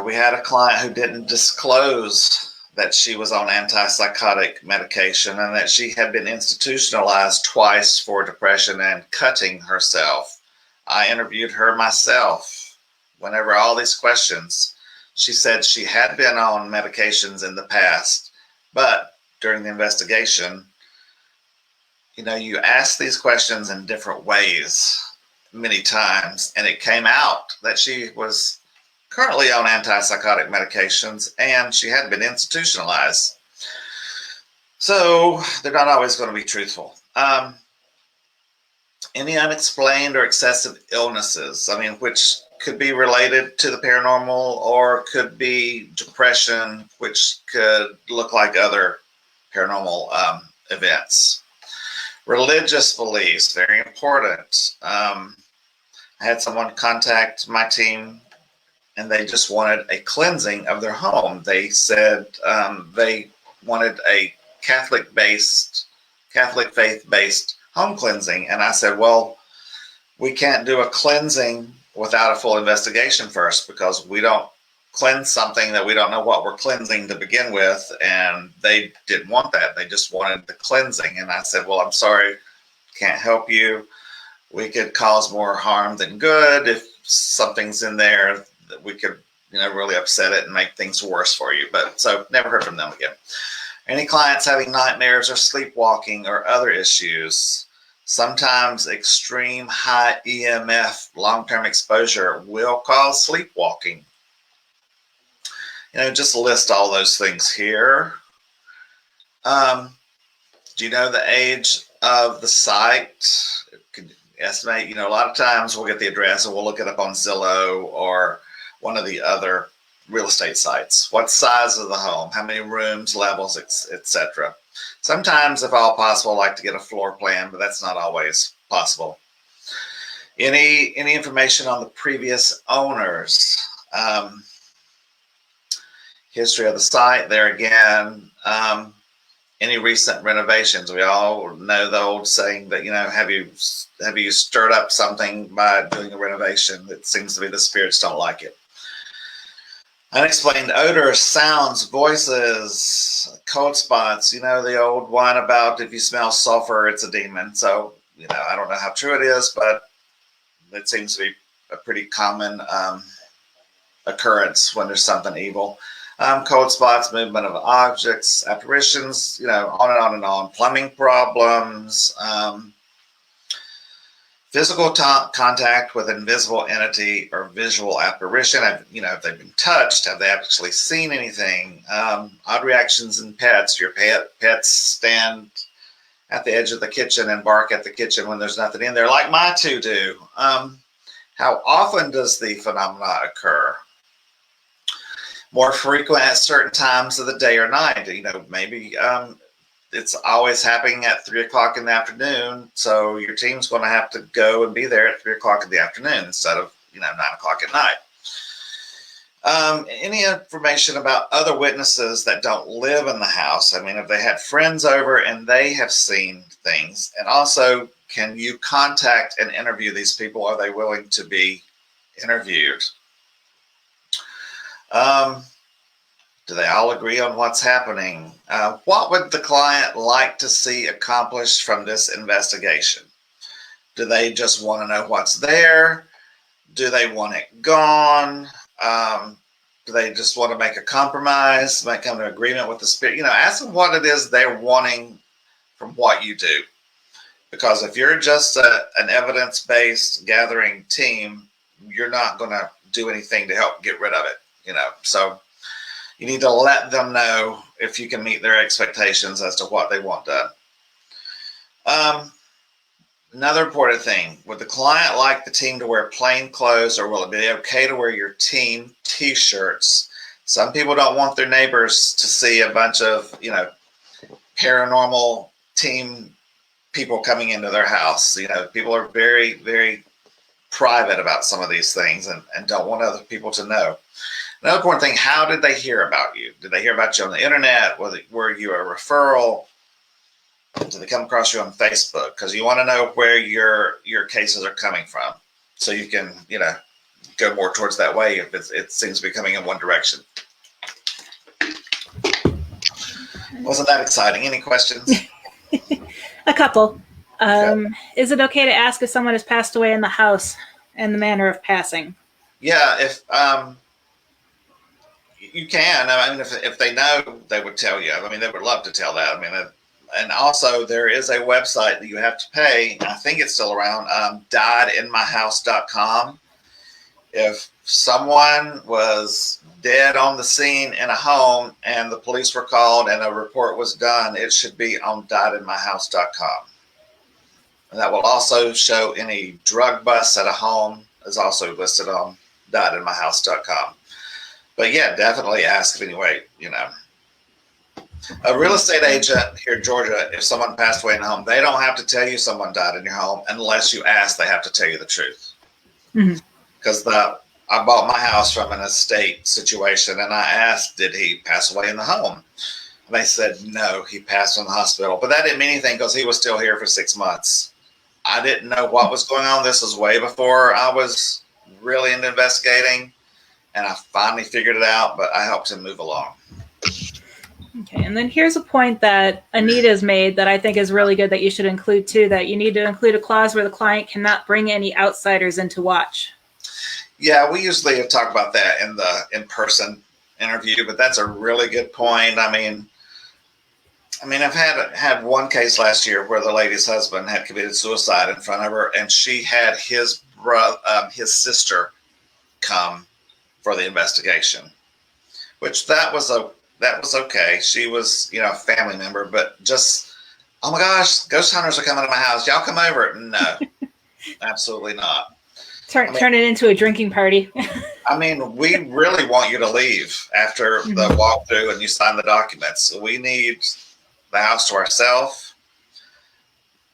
We had a client who didn't disclose that she was on antipsychotic medication and that she had been institutionalized twice for depression and cutting herself. I interviewed her myself. Whenever all these questions, she said she had been on medications in the past, but during the investigation, you ask these questions in different ways many times, and it came out that she was currently on antipsychotic medications and she had been institutionalized. So they're not always going to be truthful. Any unexplained or excessive illnesses, which could be related to the paranormal or could be depression, which could look like other paranormal events. Religious beliefs, very important. I had someone contact my team and they just wanted a cleansing of their home. They said they wanted a Catholic faith-based home cleansing. And I said, well, we can't do a cleansing without a full investigation first, because we don't cleanse something that we don't know what we're cleansing to begin with. And they didn't want that. They just wanted the cleansing. And I said, well, I'm sorry, can't help you. We could cause more harm than good. If something's in there, that we could, really upset it and make things worse for you. So never heard from them again. Any clients having nightmares or sleepwalking or other issues? Sometimes extreme high EMF, long-term exposure will cause sleepwalking. Just list all those things here. Do you know the age of the site? estimate. You know, a lot of times we'll get the address and we'll look it up on Zillow or one of the other real estate sites. What size of the home? How many rooms, levels, etc. Sometimes, if all possible, I like to get a floor plan, but that's not always possible. Any information on the previous owners? History of the site. There again. Any recent renovations? We all know the old saying that, you know, have you stirred up something by doing a renovation? It seems to be the spirits don't like it. Unexplained odors, sounds, voices, cold spots. You know, the old one about if you smell sulfur, it's a demon. So, you know, I don't know how true it is, but it seems to be a pretty common occurrence when there's something evil. Cold spots, movement of objects, apparitions, you know, on and on and on. Plumbing problems, physical contact with invisible entity or visual apparition. You know, have they been touched? Have they actually seen anything? Odd reactions in pets. Your pets stand at the edge of the kitchen and bark at the kitchen when there's nothing in there, like my two do. How often does the phenomena occur? More frequent at certain times of the day or night. You know, maybe it's always happening at 3 o'clock in the afternoon, so your team's going to have to go and be there at 3 o'clock in the afternoon instead of, you know, 9 o'clock at night. Any information about other witnesses that don't live in the house? I mean, if they had friends over and they have seen things, and also, can you contact and interview these people? Are they willing to be interviewed? Do they all agree on what's happening? What would the client like to see accomplished from this investigation? Do they just want to know what's there? Do they want it gone? Do they just want to make a compromise, come to an agreement with the spirit? You know, ask them what it is they're wanting from what you do. Because if you're just an evidence-based gathering team, you're not going to do anything to help get rid of it, you know. So you need to let them know if you can meet their expectations as to what they want done. Another important thing, would the client like the team to wear plain clothes, or will it be okay to wear your team t-shirts? Some people don't want their neighbors to see a bunch of, you know, paranormal team people coming into their house. You know, people are very, very private about some of these things and don't want other people to know. Another important thing, how did they hear about you? Did they hear about you on the internet? Were you a referral? Did they come across you on Facebook? Because you want to know where your cases are coming from, so you can, you know, go more towards that way if it seems to be coming in one direction. Wasn't that exciting? Any questions? A couple. Okay. Is it okay to ask if someone has passed away in the house and the manner of passing? Yeah, if you can. I mean, if they know, they would tell you. I mean, they would love to tell that. I mean, and also there is a website that you have to pay. I think it's still around. Diedinmyhouse.com. If someone was dead on the scene in a home and the police were called and a report was done, it should be on diedinmyhouse.com. And that will also show any drug busts at a home is also listed on diedinmyhouse.com. But yeah, definitely ask anyway, you know. A real estate agent here in Georgia, if someone passed away in a home, they don't have to tell you someone died in your home unless you ask. They have to tell you the truth. Because I bought my house from an estate situation, and I asked, did he pass away in the home? And they said, no, he passed in the hospital. But that didn't mean anything because he was still here for 6 months. I didn't know what was going on. This was way before I was really into investigating, and I finally figured it out, but I helped him move along. Okay, and then here's a point that Anita's made that I think is really good that you should include too, that you need to include a clause where the client cannot bring any outsiders in to watch. Yeah, we usually talk about that in the in-person interview, but that's a really good point. I mean, I've had one case last year where the lady's husband had committed suicide in front of her, and she had his sister come for the investigation, which that was okay. She was, you know, a family member, but just, oh my gosh, ghost hunters are coming to my house. Y'all come over. No. Absolutely not. Turn it into a drinking party. I mean, we really want you to leave after the walkthrough and you sign the documents. We need the house to ourselves.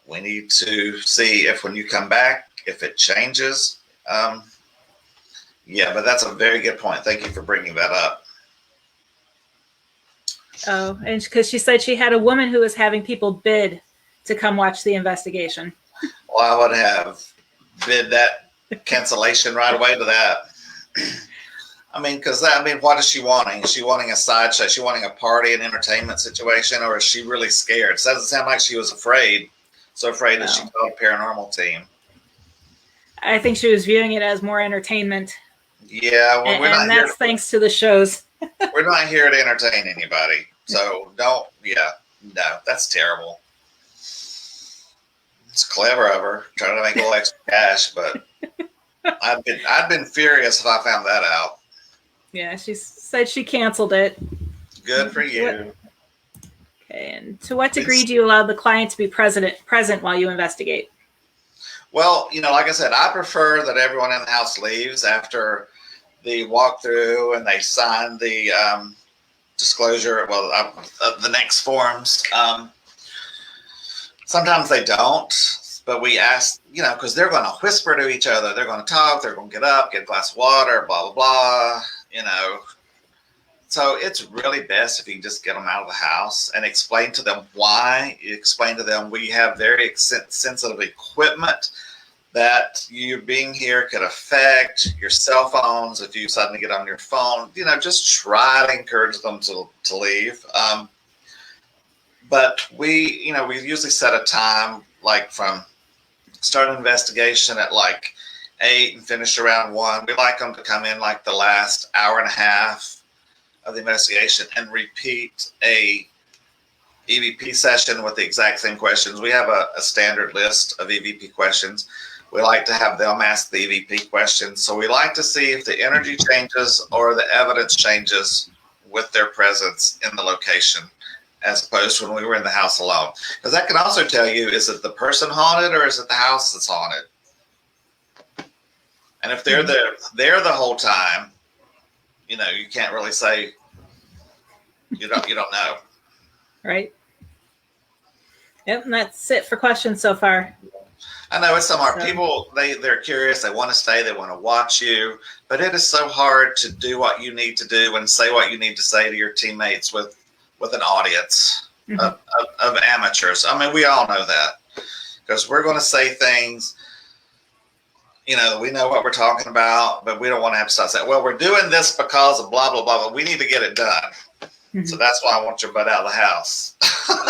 We need to see if when you come back, if it changes. Yeah, but that's a very good point. Thank you for bringing that up. Oh, and because she said she had a woman who was having people bid to come watch the investigation. Well, I would have bid that cancellation right away to that. I mean, what is she wanting? Is she wanting a sideshow? Is she wanting a party and entertainment situation, or is she really scared? It doesn't sound like she was afraid. So afraid that she called a paranormal team. I think she was viewing it as more entertainment. Yeah, well, and that's thanks to the shows. We're not here to entertain anybody. So no, that's terrible. It's clever of her trying to make a little extra cash, but I'd been furious if I found that out. Yeah, she said she canceled it. Good for you. Okay, and to what degree do you allow the client to be present while you investigate? Well, like I said, I prefer that everyone in the house leaves after the walkthrough and they sign the disclosure, the next forms. Sometimes they don't, but we ask, because they're going to whisper to each other. They're going to talk. They're going to get up, get a glass of water, blah, blah, blah, So it's really best if you just get them out of the house and explain to them why. You explain to them we have very sensitive equipment that you being here could affect your cell phones if you suddenly get on your phone. Just try to encourage them to leave. But we usually set a time like from start an investigation at like 8 and finish around 1. We like them to come in like the last hour and a half of the investigation and repeat a EVP session with the exact same questions. We have a standard list of EVP questions. We like to have them ask the EVP questions. So we like to see if the energy changes or the evidence changes with their presence in the location, as opposed to when we were in the house alone. Because that can also tell you, is it the person haunted or is it the house that's haunted? And if they're there the whole time, you can't really say, you don't know. Right. Yep, and that's it for questions so far. I know it's so hard. People, they're curious. They want to stay. They want to watch you. But it is so hard to do what you need to do and say what you need to say to your teammates with an audience of amateurs. I mean, we all know that because we're going to say things, we know what we're talking about, but we don't want to have to start saying, well, we're doing this because of blah, blah, blah, but we need to get it done. So that's why I want your butt out of the house.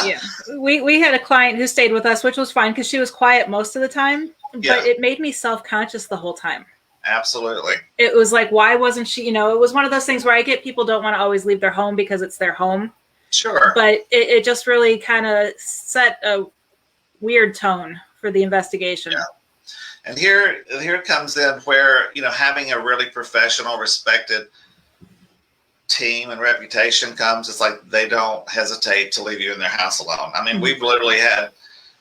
Yeah. We had a client who stayed with us, which was fine because she was quiet most of the time, but it made me self-conscious the whole time. Absolutely. It was like, why wasn't she, it was one of those things where I get people don't want to always leave their home because it's their home. Sure. But it just really kind of set a weird tone for the investigation. Yeah. And here comes in where, having a really professional, respected team and reputation comes. It's like they don't hesitate to leave you in their house alone. I mean, we've literally had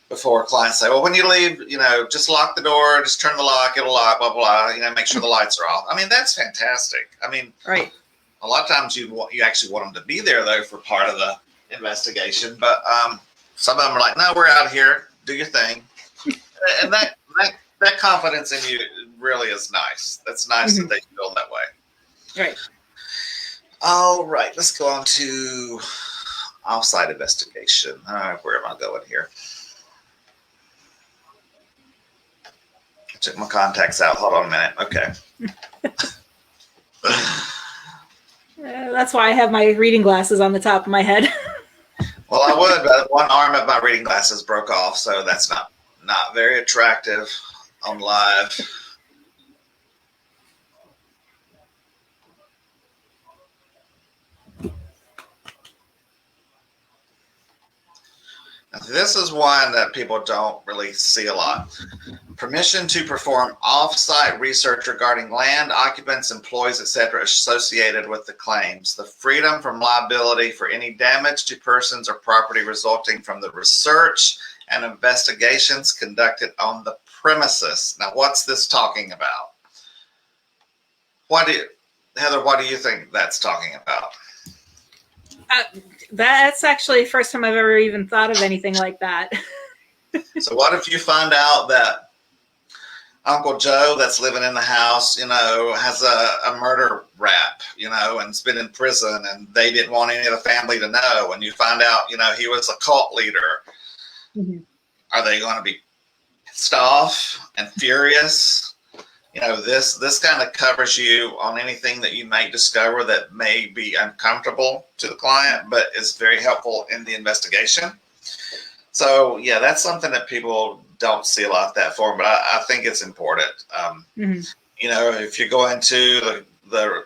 before clients say, well, when you leave, just lock the door, just turn the lock, it'll lock, blah, blah, make sure the lights are off. I mean, that's fantastic. I mean, right. A lot of times you actually want them to be there though for part of the investigation, but some of them are like, no, we're out here, do your thing. And that confidence in you really is nice. That's nice that they feel that way. Right. All right, let's go on to off-site investigation. All right, where am I going here? I took my contacts out. Hold on a minute. Okay. That's why I have my reading glasses on the top of my head. Well, I would, but one arm of my reading glasses broke off, so that's not very attractive on live. This is one that people don't really see a lot. Permission to perform off-site research regarding land, occupants, employees, etc. associated with the claims. The freedom from liability for any damage to persons or property resulting from the research and investigations conducted on the premises. Now, what's this talking about? Heather, what do you think that's talking about? That's actually the first time I've ever even thought of anything like that. So what if you find out that Uncle Joe that's living in the house, has a murder rap, and has been in prison, and they didn't want any of the family to know, and you find out, he was a cult leader. Mm-hmm. Are they going to be pissed off and furious? This kind of covers you on anything that you may discover that may be uncomfortable to the client, but is very helpful in the investigation. So, yeah, that's something that people don't see a lot, that form, but I think it's important. Mm-hmm. If you go into the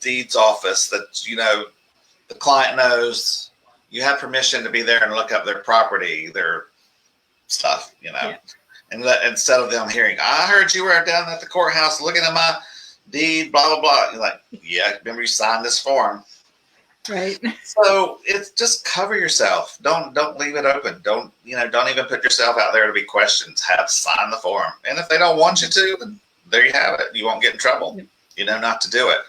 deeds office, that, the client knows you have permission to be there and look up their property, their stuff, Yeah. And instead of them hearing, I heard you were down at the courthouse looking at my deed, blah, blah, blah. You're like, yeah, remember you signed this form. Right. So it's just cover yourself. Don't leave it open. Don't even put yourself out there to be questioned. Sign the form. And if they don't want you to, then there you have it. You won't get in trouble, not to do it.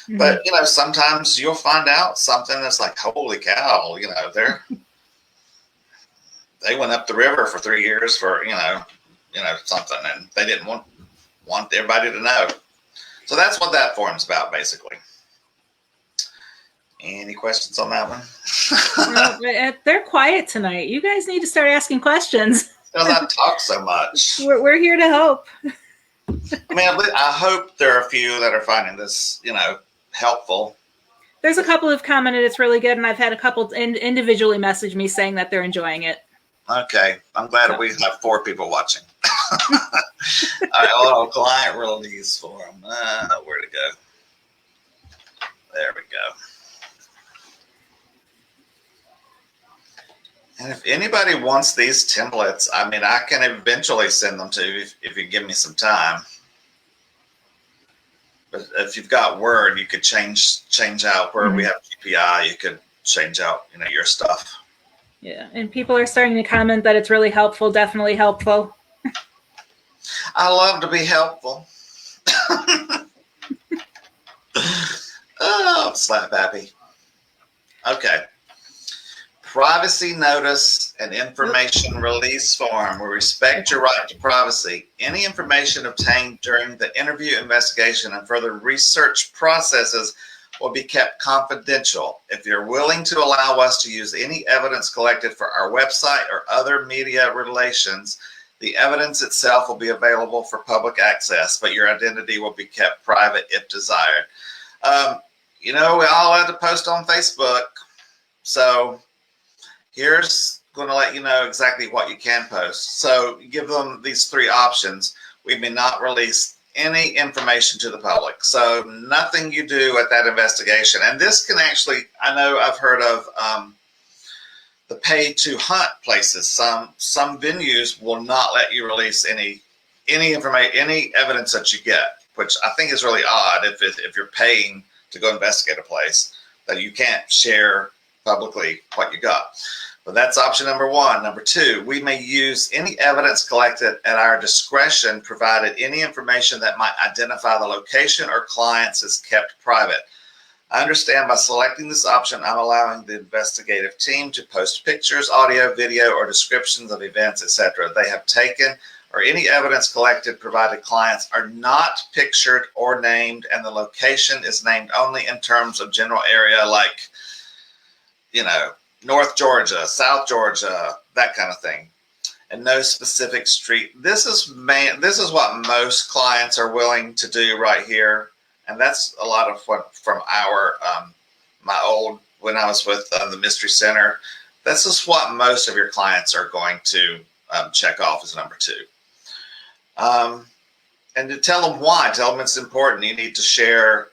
Mm-hmm. But, sometimes you'll find out something that's like, holy cow, they went up the river for 3 years for, something, and they didn't want everybody to know. So that's what that form's about, basically. Any questions on that one? No, they're quiet tonight. You guys need to start asking questions. Because I talk so much. We're here to help. I hope there are a few that are finding this, helpful. There's a couple who've commented it's really good, and I've had a couple individually message me saying that they're enjoying it. Okay, I'm glad we have 4 people watching. Client release form. Where to go? There we go. And if anybody wants these templates, I can eventually send them to you if you give me some time. But if you've got Word, you could change out where we have GPI. You could change out, your stuff. Yeah, and people are starting to comment that it's really helpful. Definitely helpful. I love to be helpful. Oh, slap happy. Okay. Privacy notice and information release form. We respect your right to privacy. Any information obtained during the interview, investigation, and further research processes will be kept confidential. If you're willing to allow us to use any evidence collected for our website or other media relations, the evidence itself will be available for public access, but your identity will be kept private if desired. We all had to post on Facebook, so here's going to let you know exactly what you can post. So you give them these 3 options. We may not release any information to the public. So nothing you do at that investigation. And this can actually, I know I've heard of the pay to hunt places. Some venues will not let you release any information, any evidence that you get, which I think is really odd if you're paying to go investigate a place, that you can't share publicly what you got. But that's option number 1. Number 2, we may use any evidence collected at our discretion, provided any information that might identify the location or clients is kept private. I understand by selecting this option, I'm allowing the investigative team to post pictures, audio, video, or descriptions of events, etc. they have taken, or any evidence collected, provided clients are not pictured or named, and the location is named only in terms of general area, like, North Georgia, South Georgia, that kind of thing, and no specific street. This is what most clients are willing to do right here, and that's a lot of what from our when I was with the Mystery Center. This is what most of your clients are going to check off as number 2, and to tell them why. Tell them it's important. You need to share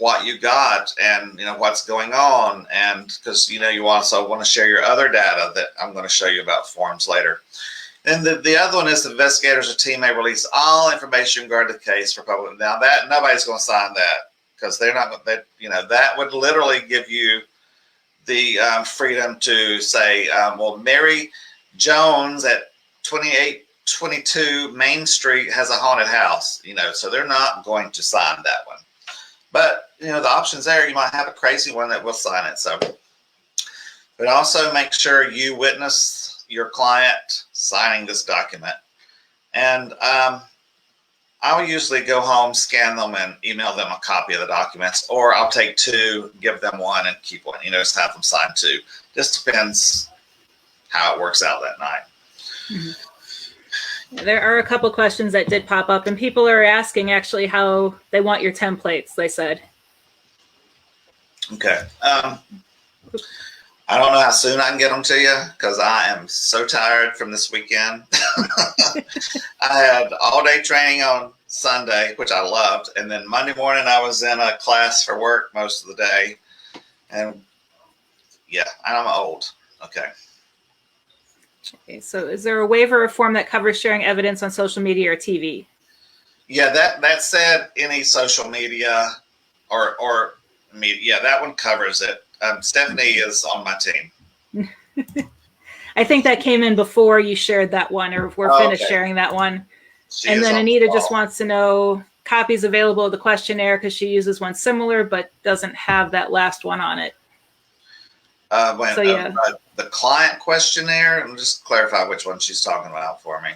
what you got and what's going on, and because you also want to share your other data that I'm going to show you about forms later. And the other one is the investigators or team may release all information regarding the case for public. Now that nobody's going to sign that, because they're not. That would literally give you the freedom to say, well, Mary Jones at 22 Main Street has a haunted house, so they're not going to sign that one. But, the option's there. You might have a crazy one that will sign it. So, but also make sure you witness your client signing this document. And I'll usually go home, scan them, and email them a copy of the documents, or I'll take two, give them one, and keep one. Just have them sign two. Just depends how it works out that night. Mm-hmm. There are a couple questions that did pop up, and people are asking actually how they want your templates. They said. Okay. I don't know how soon I can get them to you because I am so tired from this weekend. I had all-day training on Sunday, which I loved, and then Monday morning I was in a class for work most of the day. And yeah, I'm old. Okay. Okay. So, is there a waiver or form that covers sharing evidence on social media or TV? Yeah, that said, any social media or media, yeah, that one covers it. Stephanie is on my team. I think that came in before you shared that one, or we're finished sharing that one. And then Anita just wants to know copies available of the questionnaire because she uses one similar but doesn't have that last one on it. The client questionnaire, and just clarify which one she's talking about for me.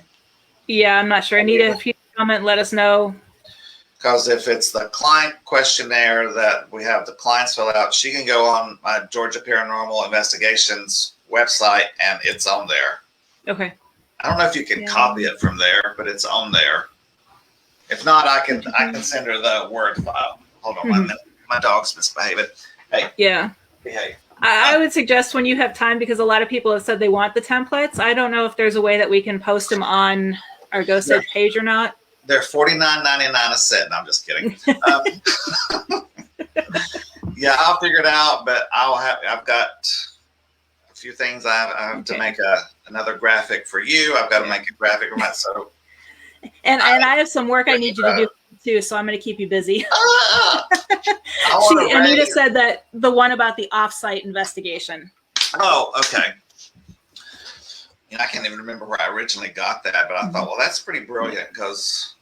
Yeah, I'm not sure. Anita, if you comment, let us know. Because if it's the client questionnaire that we have the clients fill out, she can go on my Georgia Paranormal Investigations website and it's on there. Okay. I don't know if you can copy it from there, but it's on there. If not, I can send her the Word file. Hold on 1 minute. My dog's misbehaving. Hey. Yeah. Behave. I would suggest when you have time, because a lot of people have said they want the templates. I don't know if there's a way that we can post them on our Ghost Edge page or not. They're $49.99 a set. No, I'm just kidding. Yeah, I'll figure it out, but I've got a few things I have to make another graphic for you. I've got to make a graphic for myself. And I have some work I need you to do too, so I'm going to keep you busy. Anita said that the one about the off-site investigation. Oh, okay. I can't even remember where I originally got that, but I thought, well, that's pretty brilliant because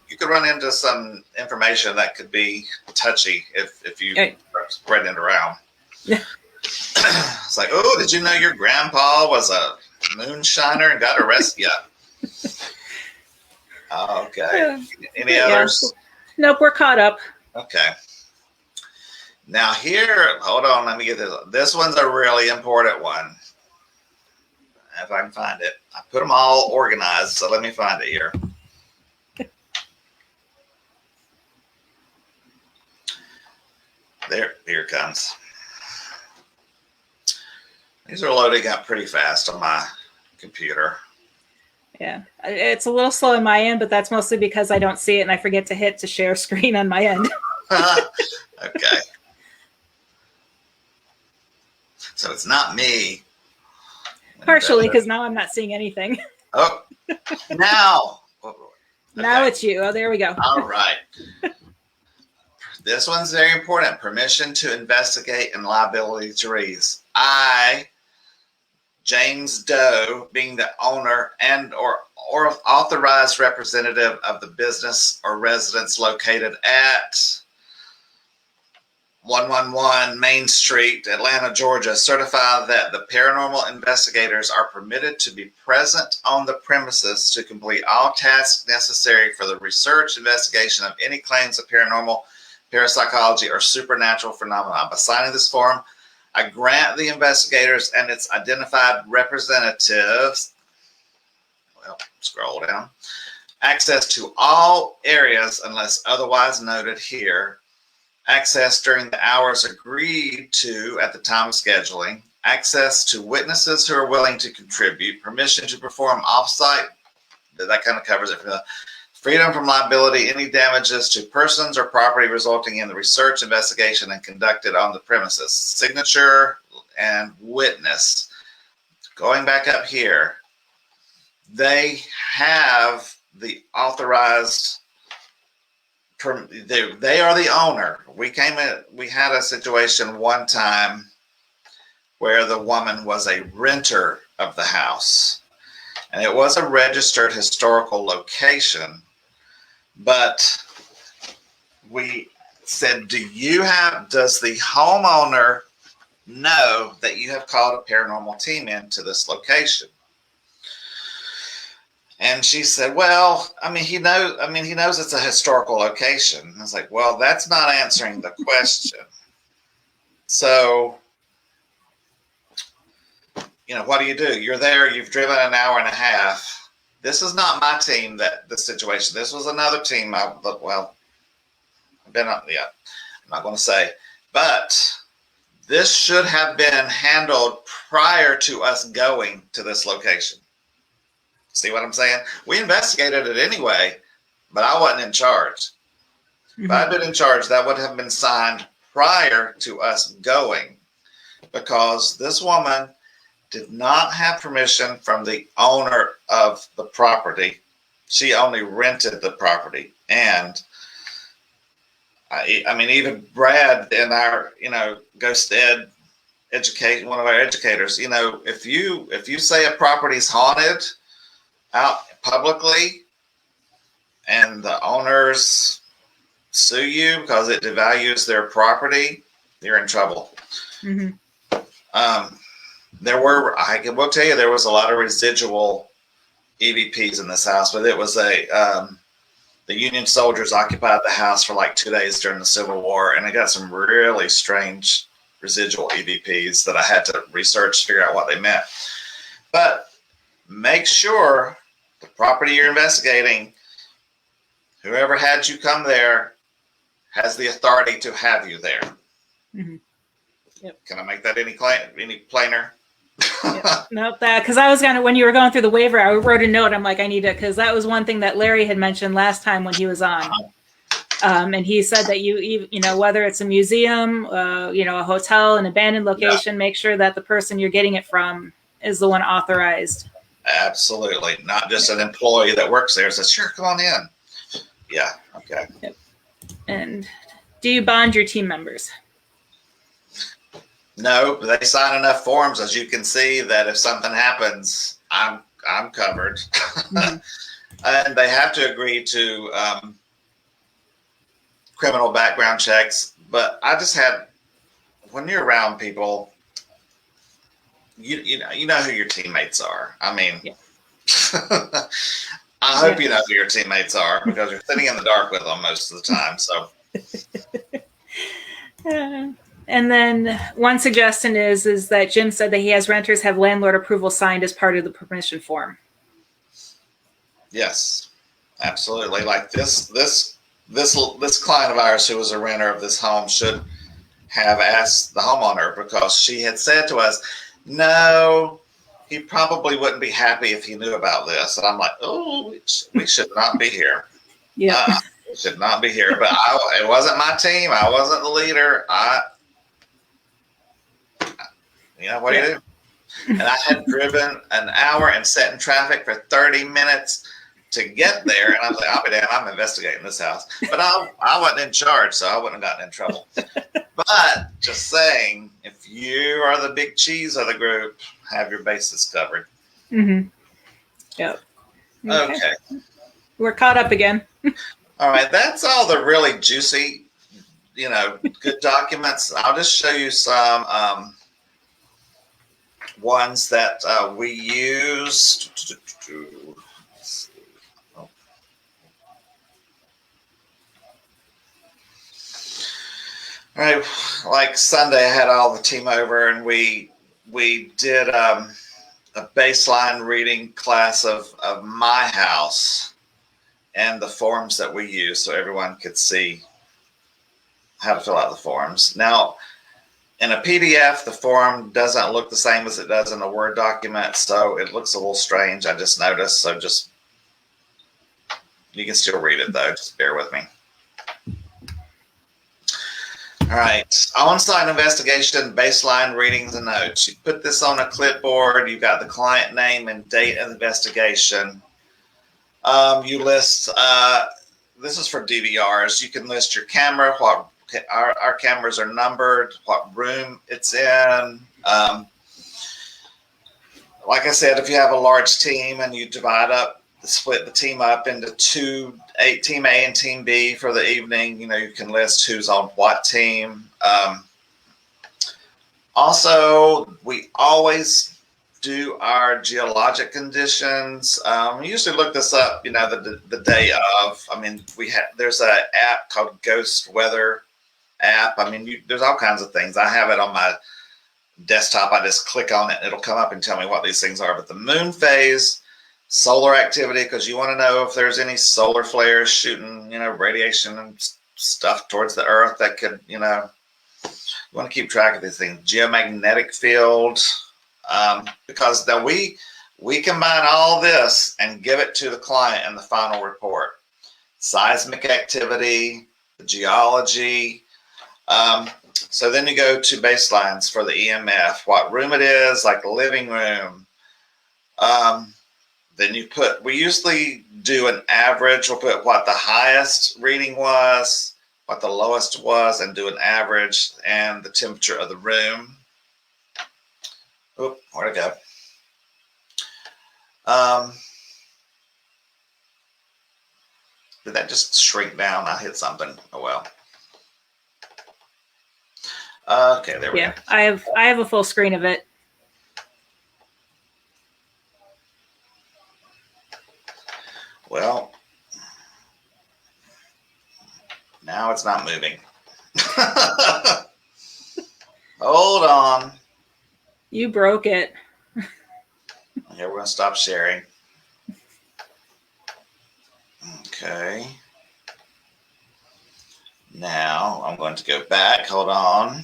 you could run into some information that could be touchy if you start spreading it around. It's like, oh, did you know your grandpa was a moonshiner and got arrested? Yeah. Okay. Any others? Nope, we're caught up. Okay. Now here, hold on, let me get this. This one's a really important one. If I can find it. I put them all organized, so let me find it here. Here it comes. These are loading up pretty fast on my computer. Yeah, it's a little slow on my end, but that's mostly because I don't see it and I forget to hit to share screen on my end. Okay. So it's not me. Partially, because now I'm not seeing anything. Oh, now. Okay. Now it's you. Oh, there we go. All right. This one's very important. Permission to investigate and liability to release. I, James Doe, being the owner and or authorized representative of the business or residence located at 111 Main Street, Atlanta, Georgia, certify that the paranormal investigators are permitted to be present on the premises to complete all tasks necessary for the research, investigation of any claims of paranormal, parapsychology, or supernatural phenomena. By signing this form, I grant the investigators and its identified representatives, well, scroll down, access to all areas unless otherwise noted here, access during the hours agreed to at the time of scheduling, access to witnesses who are willing to contribute, permission to perform off-site, that kind of covers it, freedom from liability, any damages to persons or property resulting in the research, investigation, and conducted on the premises, signature, and witness. Going back up here, they have the authorized, they are the owner. We had a situation one time where the woman was a renter of the house. and it was a registered historical location. But we said, does the homeowner know that you have called a paranormal team into this location? And she said, well, he knows it's a historical location. I was like, well, that's not answering the question. So, what do? You're there, you've driven an hour and a half. This is not my team, the situation. This was another team. I've been on, yeah, I'm not going to say, but this should have been handled prior to us going to this location. See what I'm saying? We investigated it anyway, but I wasn't in charge. If I'd been in charge, that would have been signed prior to us going, because this woman did not have permission from the owner of the property. She only rented the property. And even Brad in our, Ghost Ed education, one of our educators, if you say a property's haunted out publicly and the owners sue you because it devalues their property, you're in trouble. I will tell you, there was a lot of residual EVPs in this house, but it was the Union soldiers occupied the house for like 2 days during the Civil War, and it got some really strange residual EVPs that I had to research to figure out what they meant. But make sure the property you're investigating, whoever had you come there, has the authority to have you there. Yep. Can I make that any plainer? Nope. Because I was when you were going through the waiver, I wrote a note. I'm like, I need to, because that was one thing that Larry had mentioned last time when he was on. And he said that you whether it's a museum, a hotel, an abandoned location, make sure that the person you're getting it from is the one authorized. Absolutely. Not just an employee that works there says, sure, come on in. Yeah. Okay. Yep. And do you bond your team members? No, they sign enough forms, as you can see, that if something happens, I'm covered. And they have to agree to criminal background checks. But I just had, when you're around people, you know who your teammates are. I hope you know who your teammates are, because you're sitting in the dark with them most of the time. So. And then one suggestion is that Jim said that he has renters have landlord approval signed as part of the permission form. Yes, absolutely. Like this client of ours who was a renter of this home should have asked the homeowner, because she had said to us, no, he probably wouldn't be happy if he knew about this. And I'm like, oh, we should not be here. Yeah. We should not be here. But it wasn't my team. I wasn't the leader. What do you do? And I had driven an hour and sat in traffic for 30 minutes to get there. And I was like, I'll be damned, I'm investigating this house. But I wasn't in charge, so I wouldn't have gotten in trouble. But just saying, if you are the big cheese of the group, have your bases covered. Yep. Okay. We're caught up again. All right. That's all the really juicy, good documents. I'll just show you some ones that we used. All right, like Sunday, I had all the team over, and we did a baseline reading class of my house and the forms that we use, so everyone could see how to fill out the forms. Now, in a PDF, the form doesn't look the same as it does in a Word document, so it looks a little strange. I just noticed, so you can still read it though. Just bear with me. All right, on-site investigation, baseline readings and notes. You put this on a clipboard. You've got the client name and date of investigation. You list, this is for DVRs. You can list your camera, what our cameras are numbered, what room it's in, like I said, if you have a large team and you split the team up into team A and team B for the evening, you can list who's on what team. Also, we always do our geologic conditions. We usually look this up, the day of. I mean, there's an app called Ghost Weather app. I mean, there's all kinds of things. I have it on my desktop. I just click on it and it'll come up and tell me what these things are. But the moon phase, solar activity, because you want to know if there's any solar flares shooting, radiation and stuff towards the earth that could, you want to keep track of these things. Geomagnetic field, because then we combine all this and give it to the client in the final report. Seismic activity, the geology. So then you go to baselines for the EMF, what room it is, like the living room. Then we usually do an average. We'll put what the highest reading was, what the lowest was, and do an average, and the temperature of the room. Oop, where'd it go? Did that just shrink down? I hit something. Oh well. Okay, there we go. I have a full screen of it. Well, now it's not moving. Hold on. You broke it. Here, we're going to stop sharing. Okay. Now I'm going to go back. Hold on.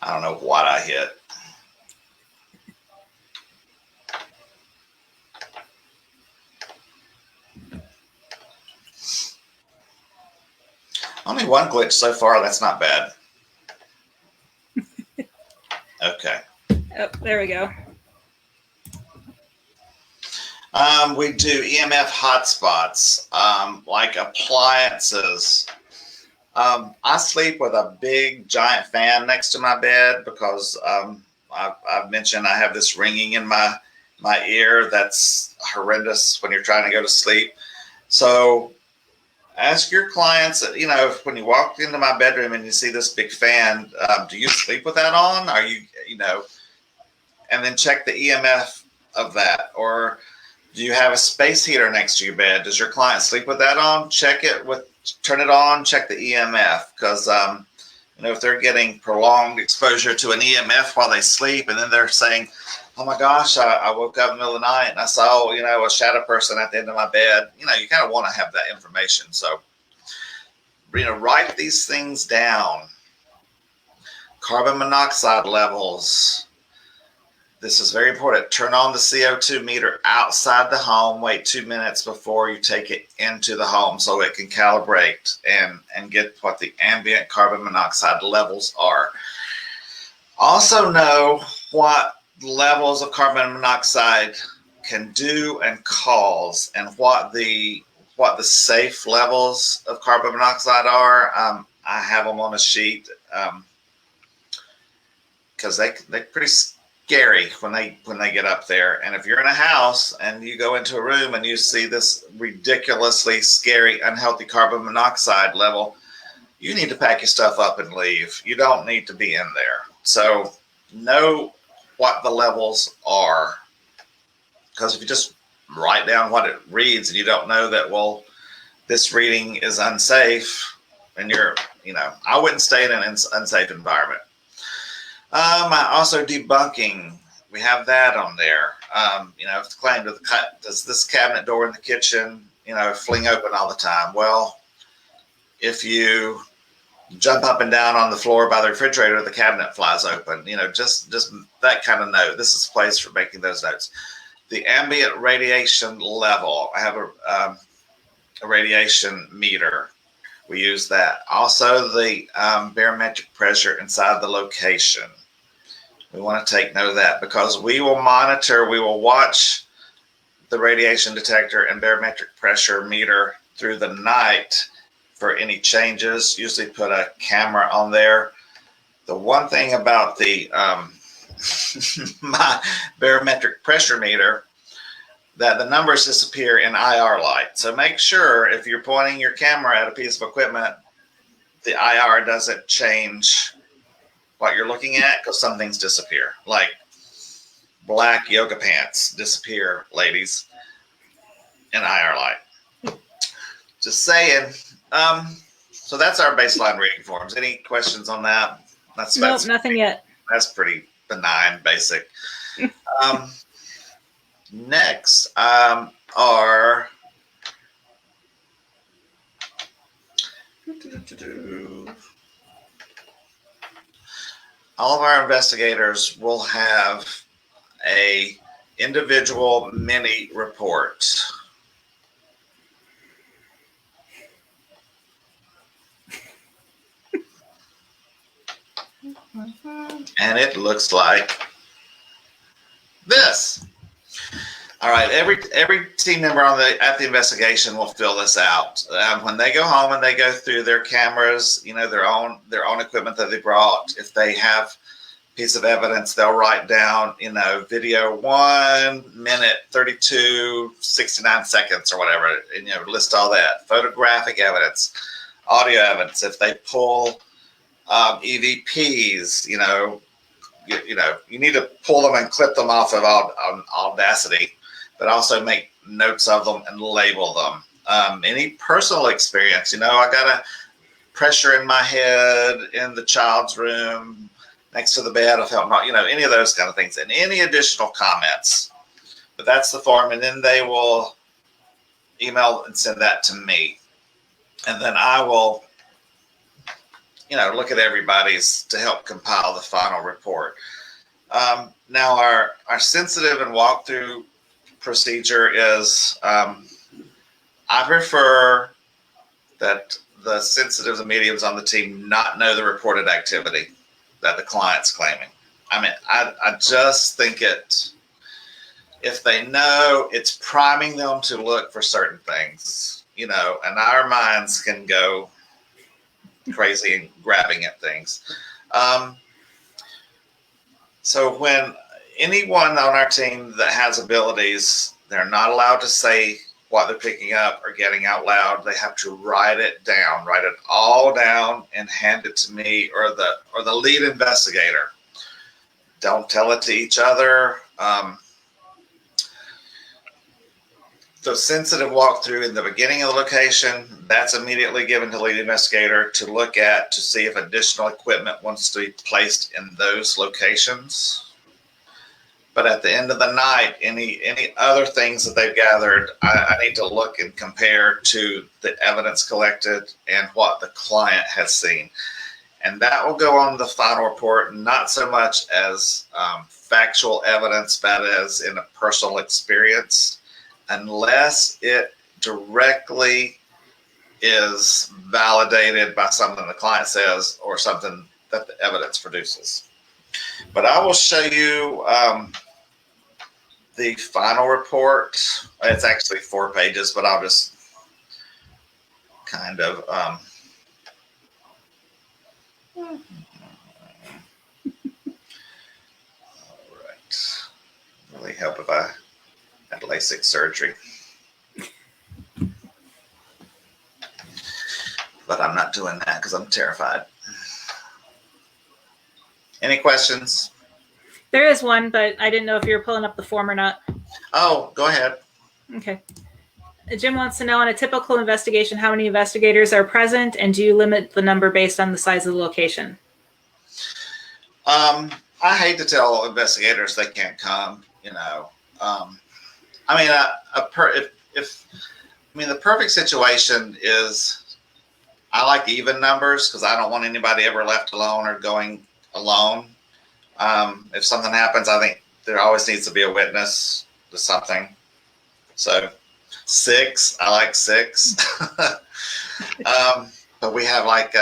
I don't know what I hit. Only one glitch so far. That's not bad. Okay. Oh, there we go. We do EMF hotspots, like appliances. I sleep with a big giant fan next to my bed because I've mentioned I have this ringing in my ear that's horrendous when you're trying to go to sleep. So ask your clients, when you walk into my bedroom and you see this big fan, do you sleep with that on? Are you, and then check the EMF of that. Or do you have a space heater next to your bed? Does your client sleep with that on? Turn it on, check the EMF. Because, if they're getting prolonged exposure to an EMF while they sleep, and then they're saying, oh my gosh, I woke up in the middle of the night and I saw, a shadow person at the end of my bed. You kind of want to have that information. So, write these things down. Carbon monoxide levels. This is very important. Turn on the CO2 meter outside the home. Wait 2 minutes before you take it into the home so it can calibrate and get what the ambient carbon monoxide levels are. Also know what levels of carbon monoxide can do and cause, and what the safe levels of carbon monoxide are. I have them on a sheet because they're pretty scary when they get up there. And if you're in a house and you go into a room and you see this ridiculously scary, unhealthy carbon monoxide level, you need to pack your stuff up and leave. You don't need to be in there. So know what the levels are, because if you just write down what it reads and you don't know that, well, this reading is unsafe, and I wouldn't stay in an unsafe environment. I also debunking. We have that on there. If the claim does this cabinet door in the kitchen, fling open all the time? Well, if you jump up and down on the floor by the refrigerator, the cabinet flies open. Just that kind of note. This is a place for making those notes. The ambient radiation level. I have a radiation meter. We use that. Also, the barometric pressure inside the location. We want to take note of that, because we will watch the radiation detector and barometric pressure meter through the night for any changes. Usually put a camera on there. The one thing about the my barometric pressure meter, that the numbers disappear in IR light. So make sure if you're pointing your camera at a piece of equipment, the IR doesn't change what you're looking at, because some things disappear. Like black yoga pants disappear, ladies, in IR light. Just saying. So that's our baseline reading forms. Any questions on that? Nope, nothing yet. That's pretty benign, basic. Next are all of our investigators will have a individual mini report. And it looks like this. All right, every team member at the investigation will fill this out. When they go home and they go through their cameras, their own equipment that they brought, if they have a piece of evidence, they'll write down, video 1 minute 32 69 seconds or whatever, and list all that. Photographic evidence, audio evidence. If they pull EVPs, you need to pull them and clip them off of Audacity, but also make notes of them and label them. Any personal experience, I got a pressure in my head in the child's room next to the bed. I felt not, any of those kind of things, and any additional comments. But that's the form, and then they will email and send that to me, and then I will look at everybody's to help compile the final report. Now, our sensitive and walkthrough procedure is, I prefer that the sensitives and mediums on the team not know the reported activity that the client's claiming. I mean, I just think if they know, it's priming them to look for certain things, and our minds can go crazy and grabbing at things. So when anyone on our team that has abilities, they're not allowed to say what they're picking up or getting out loud. They have to write it all down and hand it to me or the lead investigator. Don't tell it to each other. The sensitive walkthrough in the beginning of the location, that's immediately given to the lead investigator to look at to see if additional equipment wants to be placed in those locations. But at the end of the night, any other things that they've gathered, I need to look and compare to the evidence collected and what the client has seen. And that will go on the final report, not so much as factual evidence, but as in a personal experience, unless it directly is validated by something the client says or something that the evidence produces. But I will show you the final report. It's actually 4 pages, but I'll just kind of all right. Really help if I had LASIK surgery. But I'm not doing that because I'm terrified. Any questions? There is one, but I didn't know if you were pulling up the form or not. Oh, go ahead. Okay. Jim wants to know, in a typical investigation, how many investigators are present, and do you limit the number based on the size of the location? I hate to tell investigators they can't come. I mean, the perfect situation is, I like even numbers because I don't want anybody ever left alone or going alone. If something happens, I think there always needs to be a witness to something. So 6, I like 6. But we have like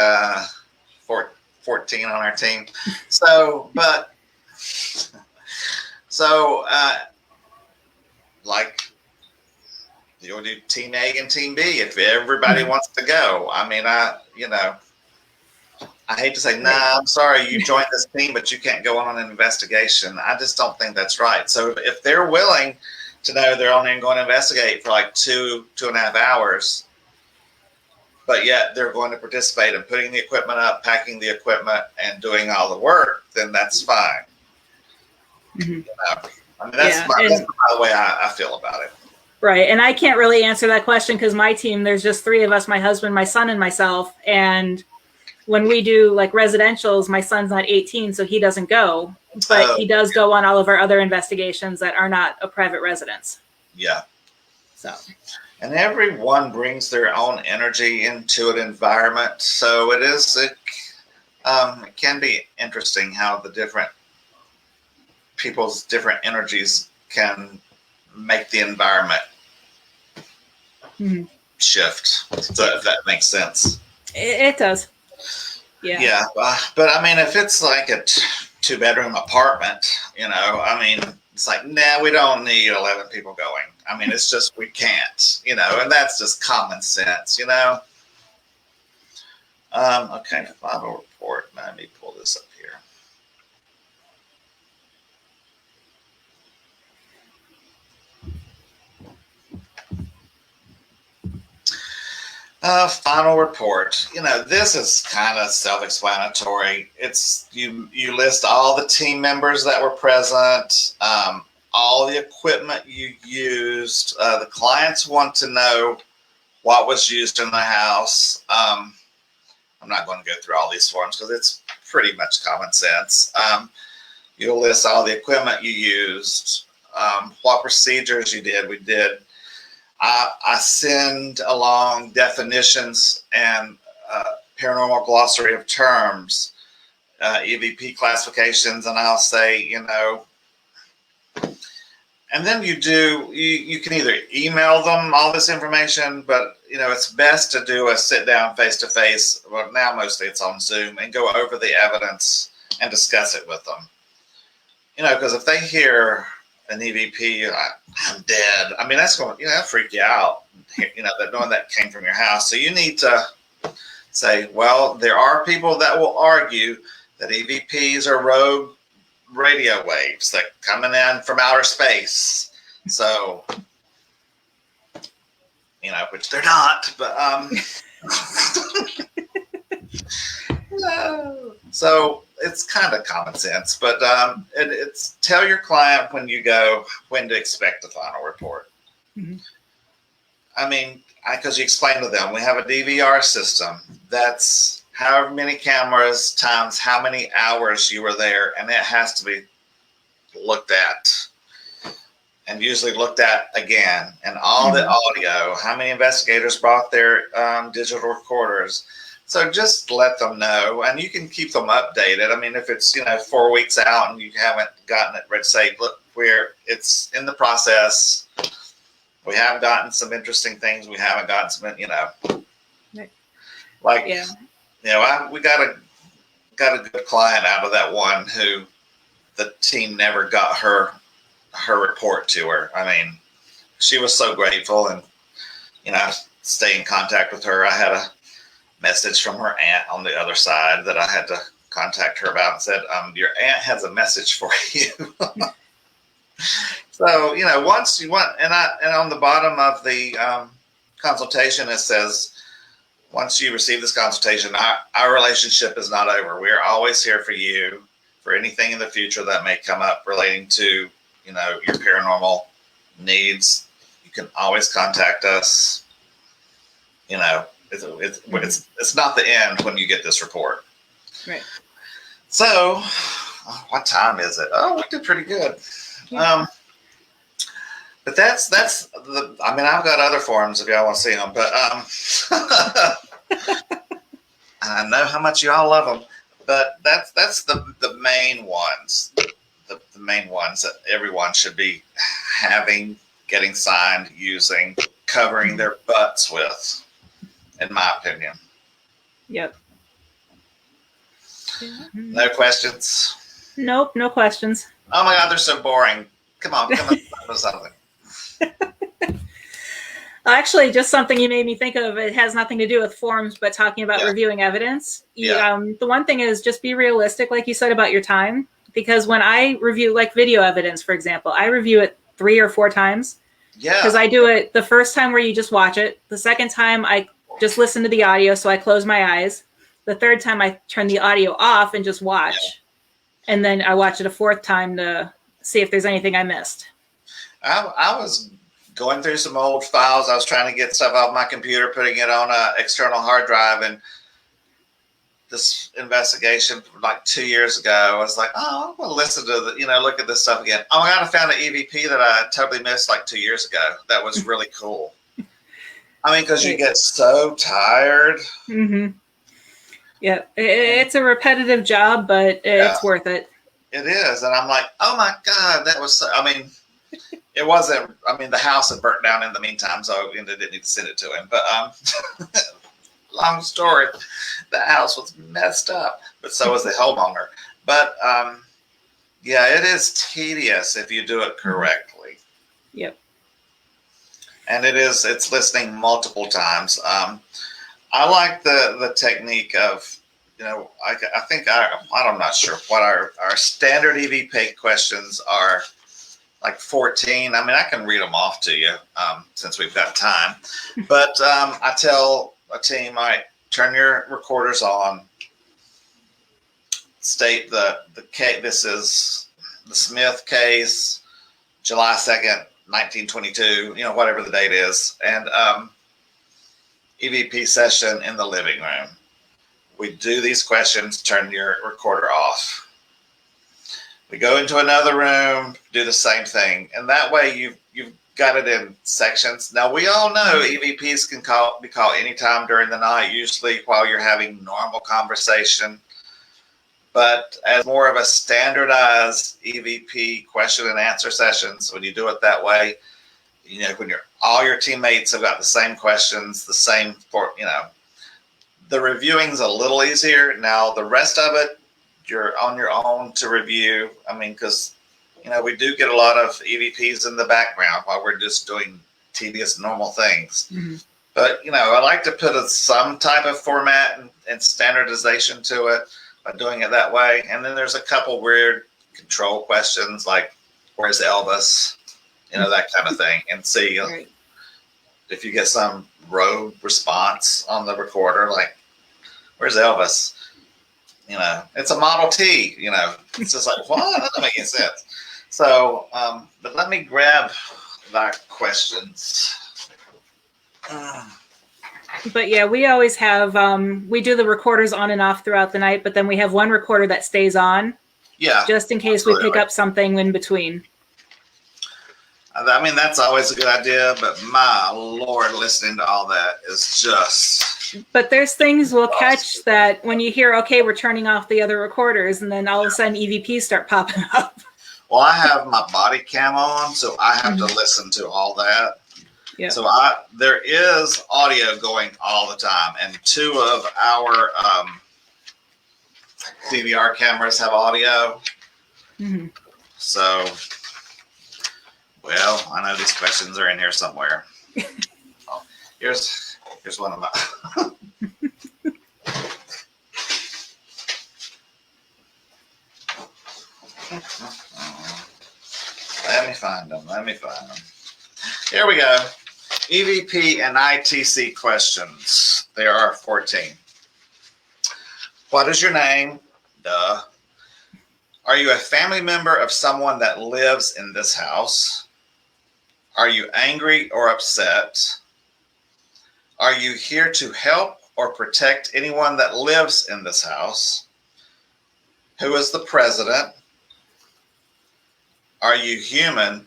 14 on our team. Like you'll do team A and team B if everybody wants to go. I mean, I hate to say, nah, I'm sorry, you joined this team, but you can't go on an investigation. I just don't think that's right. So if they're willing to know they're only going to investigate for like 2.5 hours, but yet they're going to participate in putting the equipment up, packing the equipment, and doing all the work, then that's fine. Mm-hmm. You know? I mean, that's the way I feel about it. Right. And I can't really answer that question because my team, there's just three of us, my husband, my son, and myself. And when we do like residentials, my son's not 18, so he doesn't go. But he does go on all of our other investigations that are not a private residence. Yeah. So. And everyone brings their own energy into an environment. So it can be interesting how the different people's different energies can make the environment shift. So if that makes sense. It does. Yeah. Yeah. But I mean, if it's like a 2-bedroom apartment, I mean, it's like, nah, we don't need 11 people going. I mean, it's just, we can't, and that's just common sense, Okay, final report. Let me pull this up here. Final report. This is kind of self-explanatory. It's you list all the team members that were present, all the equipment you used. The clients want to know what was used in the house. I'm not going to go through all these forms because it's pretty much common sense. You'll list all the equipment you used, what procedures you did. We did. I send along definitions and paranormal glossary of terms, EVP classifications, and I'll say, and then you can either email them all this information, but it's best to do a sit down face to face. Well, now mostly it's on Zoom, and go over the evidence and discuss it with them. Because if they hear an EVP, I'm dead. I mean, that's going to freak you out. That knowing that came from your house. So you need to say, well, there are people that will argue that EVPs are rogue radio waves that coming in from outer space. So, which they're not, but so it's kind of common sense, but it's tell your client when you go when to expect the final report. Mm-hmm. I mean, because you explain to them, we have a DVR system. That's however many cameras times how many hours you were there, and it has to be looked at, and usually looked at again. And all the audio, how many investigators brought their digital recorders. So just let them know, and you can keep them updated. I mean, if it's 4 weeks out and you haven't gotten it ready, say, look, it's in the process. We have gotten some interesting things. We haven't gotten some, like, we got a good client out of that one who the team never got her report to her. I mean, she was so grateful, and I stay in contact with her. I had a message from her aunt on the other side that I had to contact her about, and said, your aunt has a message for you. So, once you want, and on the bottom of the consultation, it says, once you receive this consultation, our relationship is not over. We are always here for you for anything in the future that may come up relating to, your paranormal needs. You can always contact us. It's not the end when you get this report. Right. So, what time is it? Oh, we did pretty good. Yeah. But that's the. I mean, I've got other forms if y'all want to see them, but I know how much y'all love them. But that's the main ones. The main ones that everyone should be having, getting signed, using, covering their butts with, in my opinion. Yep. No questions? Nope, no questions. Oh my God, they're so boring. Come on, Actually, just something you made me think of. It has nothing to do with forms, but talking about Yeah. reviewing evidence. Yeah. The one thing is just be realistic, like you said about your time. Because when I review, like video evidence, for example, I review it 3 or 4 times. Because Yeah. I do it the first time where you just watch it. The second time, I just listen to the audio, so I close my eyes. The third time, I turn the audio off and just Yeah. watch. And then I watch it a fourth time to see if there's anything I missed. I was going through some old files. I was trying to get stuff off my computer, putting it on an external hard drive, and this investigation from like 2 years ago, I was like, oh, I'm going to listen to look at this stuff again. Oh my God, I found an EVP that I totally missed like 2 years ago. That was really cool. I mean, because you Right. get so tired. Mm-hmm. Yeah, it's a repetitive job, but Yeah, it's worth it. it is. And I'm like, oh my God, that was so, I mean, it wasn't, I mean, the house had burnt down in the meantime, so I didn't need to send it to him. But long story, the house was messed up, but so was the homeowner. But yeah, it is tedious if you do it correctly. Yep. And it's listening multiple times. I like the technique of, I think I'm not sure what our standard EVP questions are, like 14. I mean, I can read them off to you since we've got time. But I tell a team, all right, turn your recorders on. State the case. This is the Smith case, July 2nd, 1922. Whatever the date is, and EVP session in the living room. We do these questions. Turn your recorder off. We go into another room, do the same thing, and that way you've got it in sections. Now we all know EVPs can be called anytime during the night, usually while you're having normal conversation. But as more of a standardized EVP question and answer sessions, when you do it that way, when all your teammates have got the same questions, the same the reviewing's a little easier. Now the rest of it, you're on your own to review. I mean, because we do get a lot of EVPs in the background while we're just doing tedious normal things. Mm-hmm. But I like to put some type of format and standardization to it by doing it that way. And then there's a couple weird control questions like, where's Elvis? That kind of thing, and see Right. if you get some rogue response on the recorder, like, where's Elvis? It's a Model T, it's just like, what? That doesn't make any sense. So, but let me grab our questions. But yeah, we always have, we do the recorders on and off throughout the night, but then we have one recorder that stays on. Yeah. Just in case we pick up something in between. I mean, that's always a good idea, but my Lord, listening to all that is just. But there's things we'll catch that when you hear, okay, we're turning off the other recorders, and then all of a sudden EVPs start popping up. Well, I have my body cam on, so I have to listen to all that. Yeah. So there is audio going all the time, and 2 of our DVR cameras have audio. Mm-hmm. So. Well, I know these questions are in here somewhere. Oh, here's one of my. Let me find them. Here we go. EVP and ITC questions. There are 14. What is your name? Duh. Are you a family member of someone that lives in this house? Are you angry or upset? Are you here to help or protect anyone that lives in this house? Who is the president? Are you human?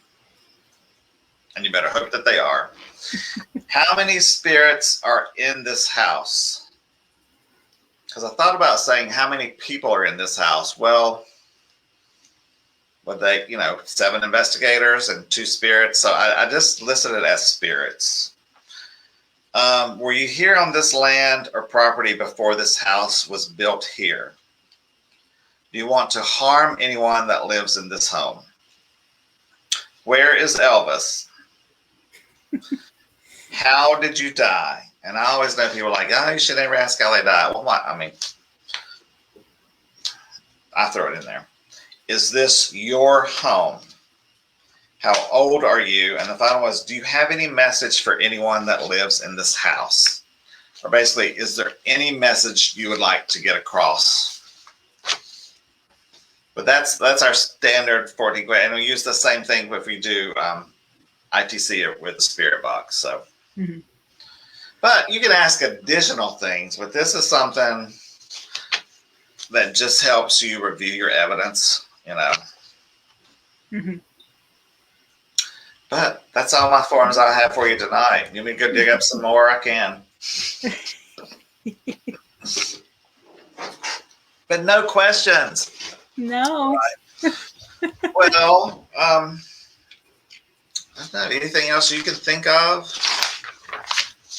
And you better hope that they are. How many spirits are in this house? Because I thought about saying how many people are in this house. Well, would they, 7 investigators and 2 spirits. So I just listed it as spirits. Were you here on this land or property before this house was built here? Do you want to harm anyone that lives in this home? Where is Elvis? How did you die? And I always know people are like, oh, you should never ask how they die. Well, what? I mean, I throw it in there. Is this your home? How old are you? And the final was, do you have any message for anyone that lives in this house? Or basically, is there any message you would like to get across? But that's our standard 40 grand. And we use the same thing if we do ITC with the spirit box. So, but you can ask additional things. But this is something that just helps you review your evidence, you know. But that's all my forms I have for you tonight. You want me to go dig up some more? I can. But no questions. No. Right. Well, I don't know. Anything else you can think of?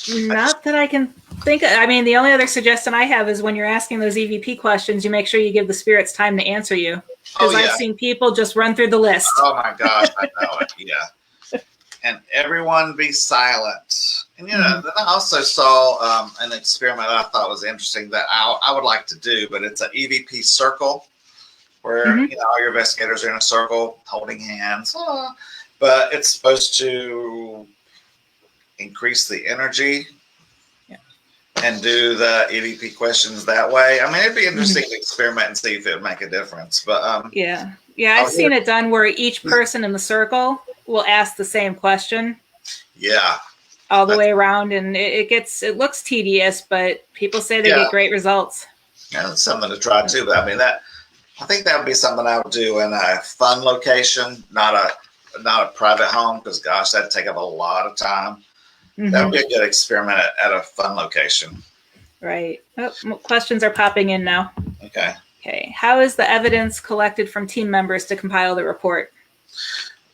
Not that I can think of. I mean, the only other suggestion I have is when you're asking those EVP questions, you make sure you give the spirits time to answer you. Because I've seen people just run through the list. Oh my gosh, I know it. Yeah. And everyone be silent. And you know, then I also saw an experiment I thought was interesting that I would like to do, but it's an EVP circle where you know all your investigators are in a circle holding hands. But it's supposed to increase the energy and do the EVP questions that way. I mean, it'd be interesting to experiment and see if it would make a difference. But yeah, I've seen it done where each person in the circle will ask the same question. Yeah. All the way around, and it looks tedious, but people say they get great results. Yeah, that's something to try too. But I mean, I think that would be something I would do in a fun location, not a private home, because gosh, that'd take up a lot of time. That would be a good experiment at a fun location. Right. Oh, questions are popping in now. Okay. How is the evidence collected from team members to compile the report?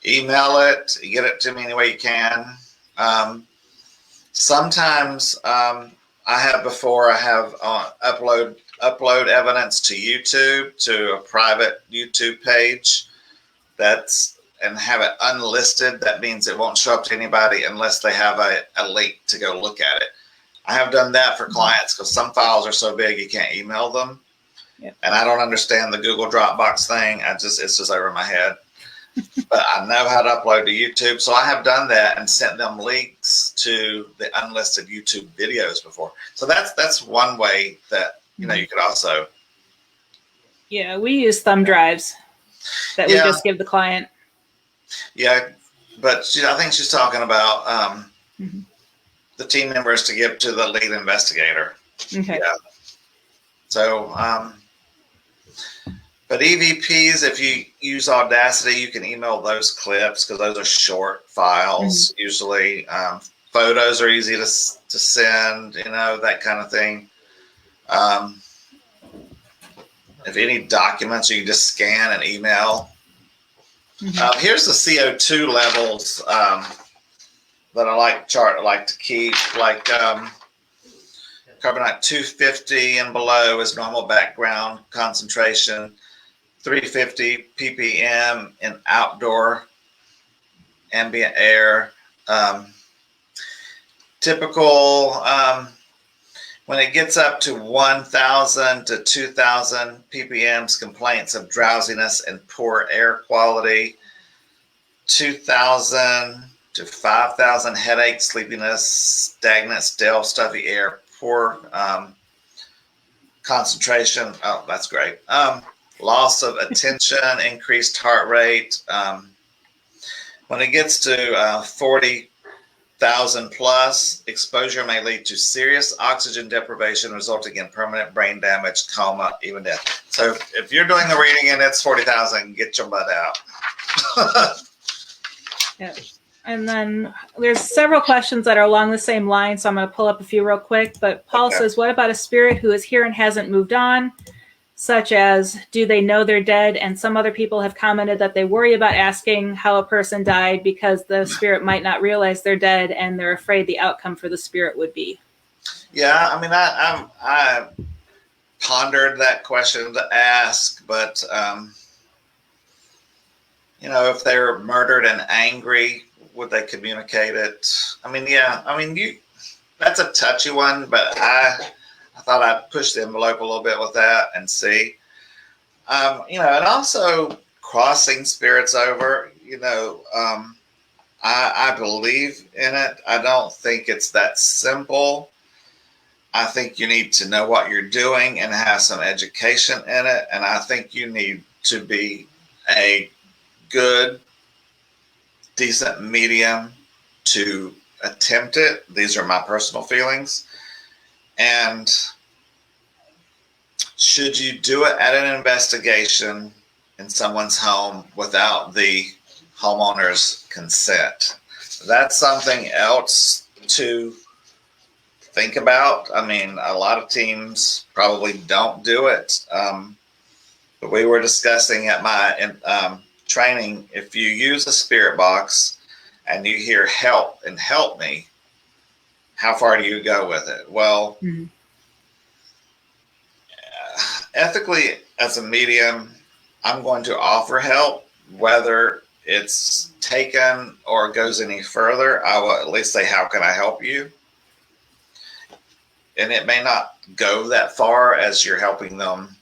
Email it. Get it to me any way you can. Sometimes I have upload evidence to YouTube, to a private YouTube page and have it unlisted. That means it won't show up to anybody unless they have a link to go look at it. I have done that for clients because some files are so big you can't email them. And I don't understand the Google Dropbox thing. It's just over my head. But I know how to upload to YouTube. So I have done that and sent them links to the unlisted YouTube videos before. So that's one way that, you know, you could also. Yeah, we use thumb drives that we just give the client. Yeah, but I think she's talking about the team members to give to the lead investigator. Okay. Yeah. So, but EVPs, if you use Audacity, you can email those clips because those are short files. Usually, photos are easy to send. You know, that kind of thing. If any documents, you can just scan and email. Here's the CO2 levels that I like to keep. Like carbonite 250 and below is normal background concentration. 350 ppm in outdoor ambient air. Typical when it gets up to 1,000 to 2,000 ppms, complaints of drowsiness and poor air quality. 2,000 to 5,000 headache, sleepiness, stagnant, stale, stuffy air, poor concentration. Oh, that's great. Loss of attention, increased heart rate. When it gets to 40,000 plus, exposure may lead to serious oxygen deprivation, resulting in permanent brain damage, coma, even death. So if you're doing the reading and it's 40,000, get your butt out. Yeah. And then there's several questions that are along the same line, so I'm going to pull up a few real quick. But Paul says, what about a spirit who is here and hasn't moved on? Such as, do they know they're dead? And some other people have commented that they worry about asking how a person died because the spirit might not realize they're dead and they're afraid the outcome for the spirit would be. Yeah, I mean, I pondered that question to ask, but, you know, if they're murdered and angry, would they communicate it? I mean, yeah, I mean, that's a touchy one, but I thought I'd push the envelope a little bit with that and see. And also crossing spirits over, I believe in it. I don't think it's that simple. I think you need to know what you're doing and have some education in it. And I think you need to be a good, decent medium to attempt it. These are my personal feelings. And should you do it at an investigation in someone's home without the homeowner's consent? That's something else to think about. I mean, a lot of teams probably don't do it. But we were discussing at my training, if you use a spirit box and you hear help and help me, how far do you go with it? Well, ethically, as a medium, I'm going to offer help. Whether it's taken or goes any further, I will at least say, how can I help you? And it may not go that far as you're helping them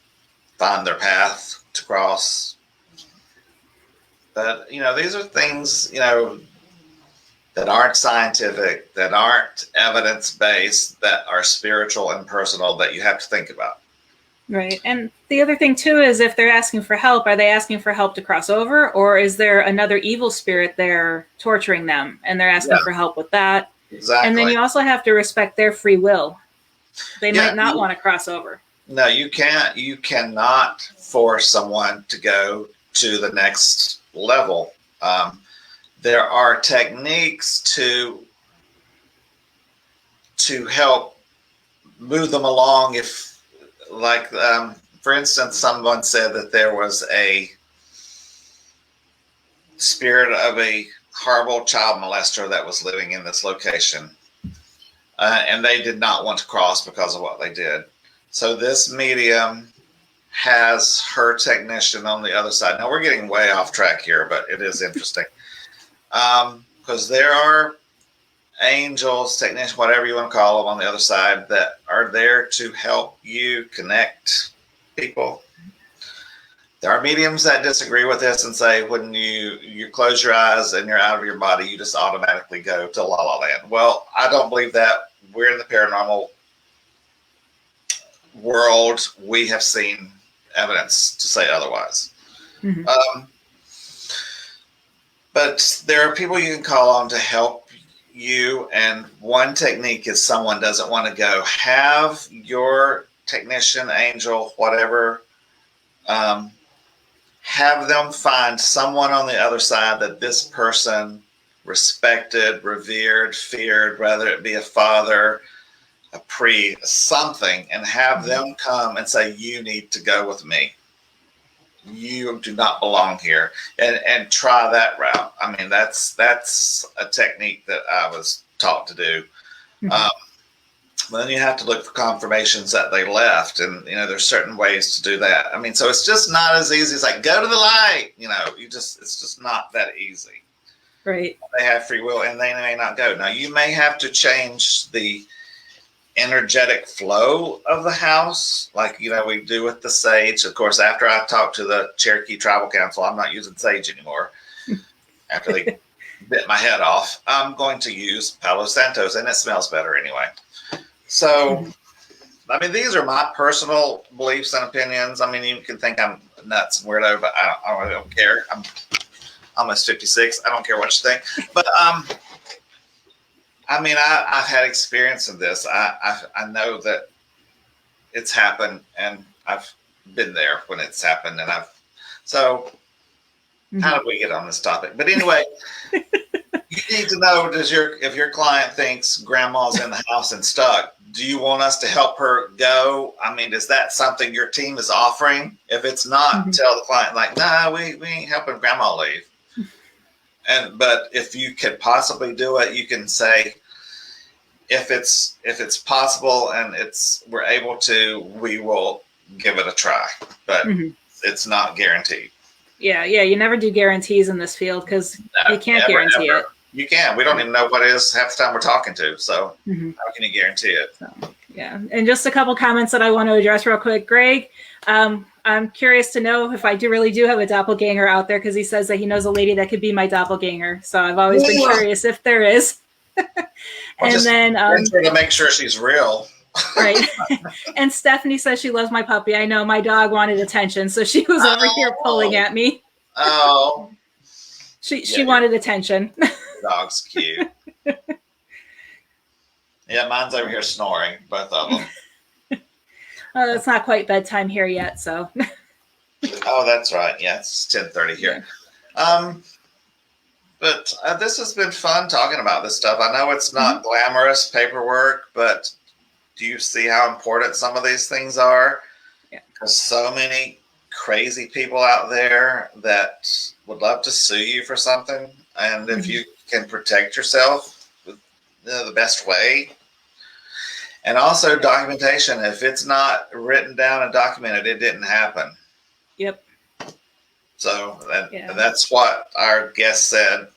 find their path to cross. But, these are things, that aren't scientific, that aren't evidence-based, that are spiritual and personal that you have to think about. Right. And the other thing, too, is if they're asking for help, are they asking for help to cross over? Or is there another evil spirit there torturing them and they're asking for help with that? Exactly. And then you also have to respect their free will. They might not want to cross over. No, you can't. You cannot force someone to go to the next level. There are techniques to help move them along. If, like, for instance, someone said that there was a spirit of a horrible child molester that was living in this location. And they did not want to cross because of what they did. So this medium has her technician on the other side. Now, we're getting way off track here, but it is interesting. Because there are angels, technicians, whatever you want to call them, on the other side that are there to help you connect people. There are mediums that disagree with this and say when you close your eyes and you're out of your body, you just automatically go to La La Land. Well, I don't believe that. We're in the paranormal world. We have seen evidence to say otherwise. But there are people you can call on to help you. And one technique is someone doesn't want to go. Have your technician, angel, whatever, have them find someone on the other side that this person respected, revered, feared, whether it be a father, a priest, something, and have them come and say, you need to go with me. You do not belong here, and try that route. I mean, that's a technique that I was taught to do. Then you have to look for confirmations that they left, and there's certain ways to do that. I mean, so it's just not as easy as like go to the light. It's just not that easy. Right. They have free will, and they may not go. Now, you may have to change the energetic flow of the house, like we do with the sage. Of course, after I talked to the Cherokee Tribal Council, I'm not using sage anymore. After they bit my head off, I'm going to use Palo Santos, and it smells better anyway. So, I mean, these are my personal beliefs and opinions. I mean, you can think I'm nuts and weirdo, but I don't care. I'm almost 56. I don't care what you think. But I mean, I've had experience in this. I know that it's happened, and I've been there when it's happened, and so how did we get on this topic? But anyway, you need to know, if your client thinks grandma's in the house and stuck, do you want us to help her go? I mean, is that something your team is offering? If it's not, tell the client, like, nah, we ain't helping grandma leave. But if you could possibly do it, you can say, if it's possible and we're able to, we will give it a try. But it's not guaranteed. Yeah. You never do guarantees in this field because you can't guarantee it. You can. We don't even know what it is half the time we're talking to. So Mm-hmm. how can you guarantee it? So, yeah. And just a couple comments that I want to address real quick. Greg, I'm curious to know if I really do have a doppelganger out there, because he says that he knows a lady that could be my doppelganger. So I've always been curious if there is. And then to make sure she's real. Right. And Stephanie says she loves my puppy. I know my dog wanted attention, so she was over here pulling at me. Oh. She wanted attention. The dog's cute. Yeah, mine's over here snoring, both of them. It's not quite bedtime here yet, so. Oh, that's right. Yeah, it's 10:30 here. Yeah. But this has been fun talking about this stuff. I know it's not glamorous paperwork, but do you see how important some of these things are? Yeah. There's so many crazy people out there that would love to sue you for something. And if you can protect yourself with the best way. And also documentation. If it's not written down and documented, it didn't happen. Yep. So that's what our guest said.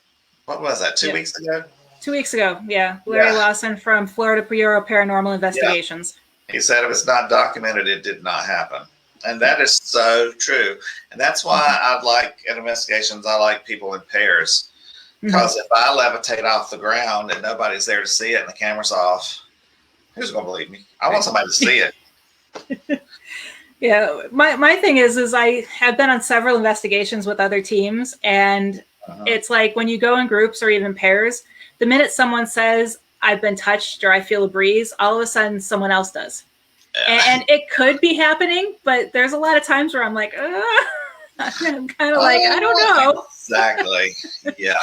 What was that, 2 Yep. weeks ago? 2 weeks ago, yeah. Larry Lawson from Florida Bureau of Paranormal Investigations. Yeah. He said if it's not documented, it did not happen. And that is so true. And that's why I like, in investigations, I like people in pairs. Because if I levitate off the ground and nobody's there to see it and the camera's off, who's going to believe me? I want somebody to see it. Yeah, my thing is I have been on several investigations with other teams, and it's like when you go in groups or even pairs, the minute someone says, I've been touched or I feel a breeze, all of a sudden someone else does. Yeah. And it could be happening, but there's a lot of times where I'm like, I'm kind of like, I don't know. Exactly. Yeah.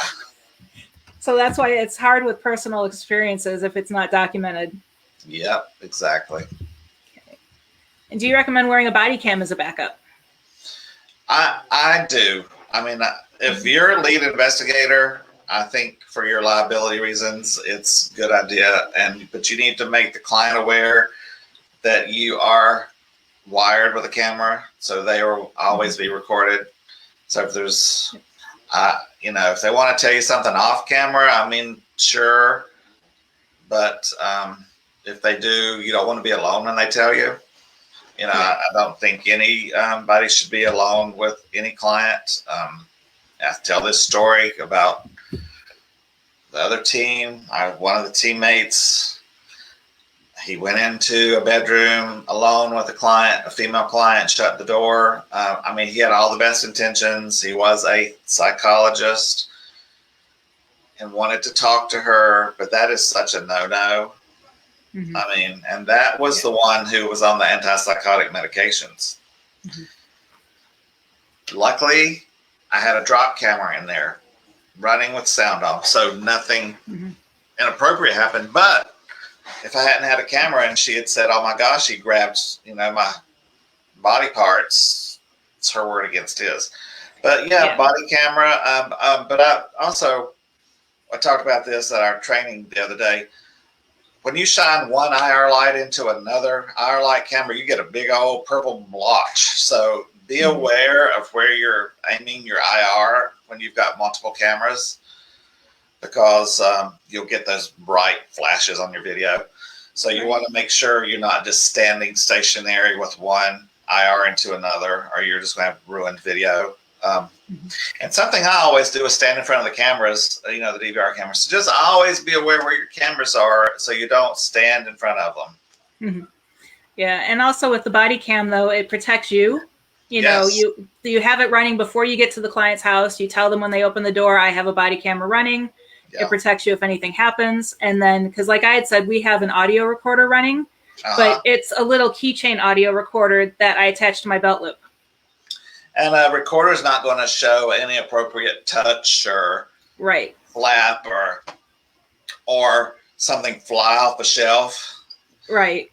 So that's why it's hard with personal experiences if it's not documented. Yep, exactly. Okay. And do you recommend wearing a body cam as a backup? I do. I mean, if you're a lead investigator, I think for your liability reasons, it's a good idea. But you need to make the client aware that you are wired with a camera, so they will always be recorded. So if there's, if they want to tell you something off camera, I mean, sure. But if they do, you don't want to be alone when they tell you. I don't think anybody should be alone with any client. I tell this story about the other team. One of the teammates, he went into a bedroom alone with a client, a female client, shut the door. He had all the best intentions. He was a psychologist and wanted to talk to her, but that is such a no-no. And that was the one who was on the antipsychotic medications. Luckily, I had a drop camera in there running with sound off, so nothing inappropriate happened. But if I hadn't had a camera and she had said, oh my gosh, he grabbed, my body parts, it's her word against his. But body camera. But I talked about this at our training the other day. When you shine one IR light into another IR light camera, you get a big old purple blotch. So be aware of where you're aiming your IR when you've got multiple cameras, because you'll get those bright flashes on your video. So you want to make sure you're not just standing stationary with one IR into another, or you're just going to have ruined video. And something I always do is stand in front of the cameras, the DVR cameras. So just always be aware where your cameras are so you don't stand in front of them. Yeah, and also with the body cam, though, it protects you. You have it running before you get to the client's house. You tell them when they open the door, I have a body camera running. Yeah. It protects you if anything happens. And then, because like I had said, we have an audio recorder running, but it's a little keychain audio recorder that I attach to my belt loop. And a recorder is not going to show any appropriate touch or flap or something fly off the shelf. Right.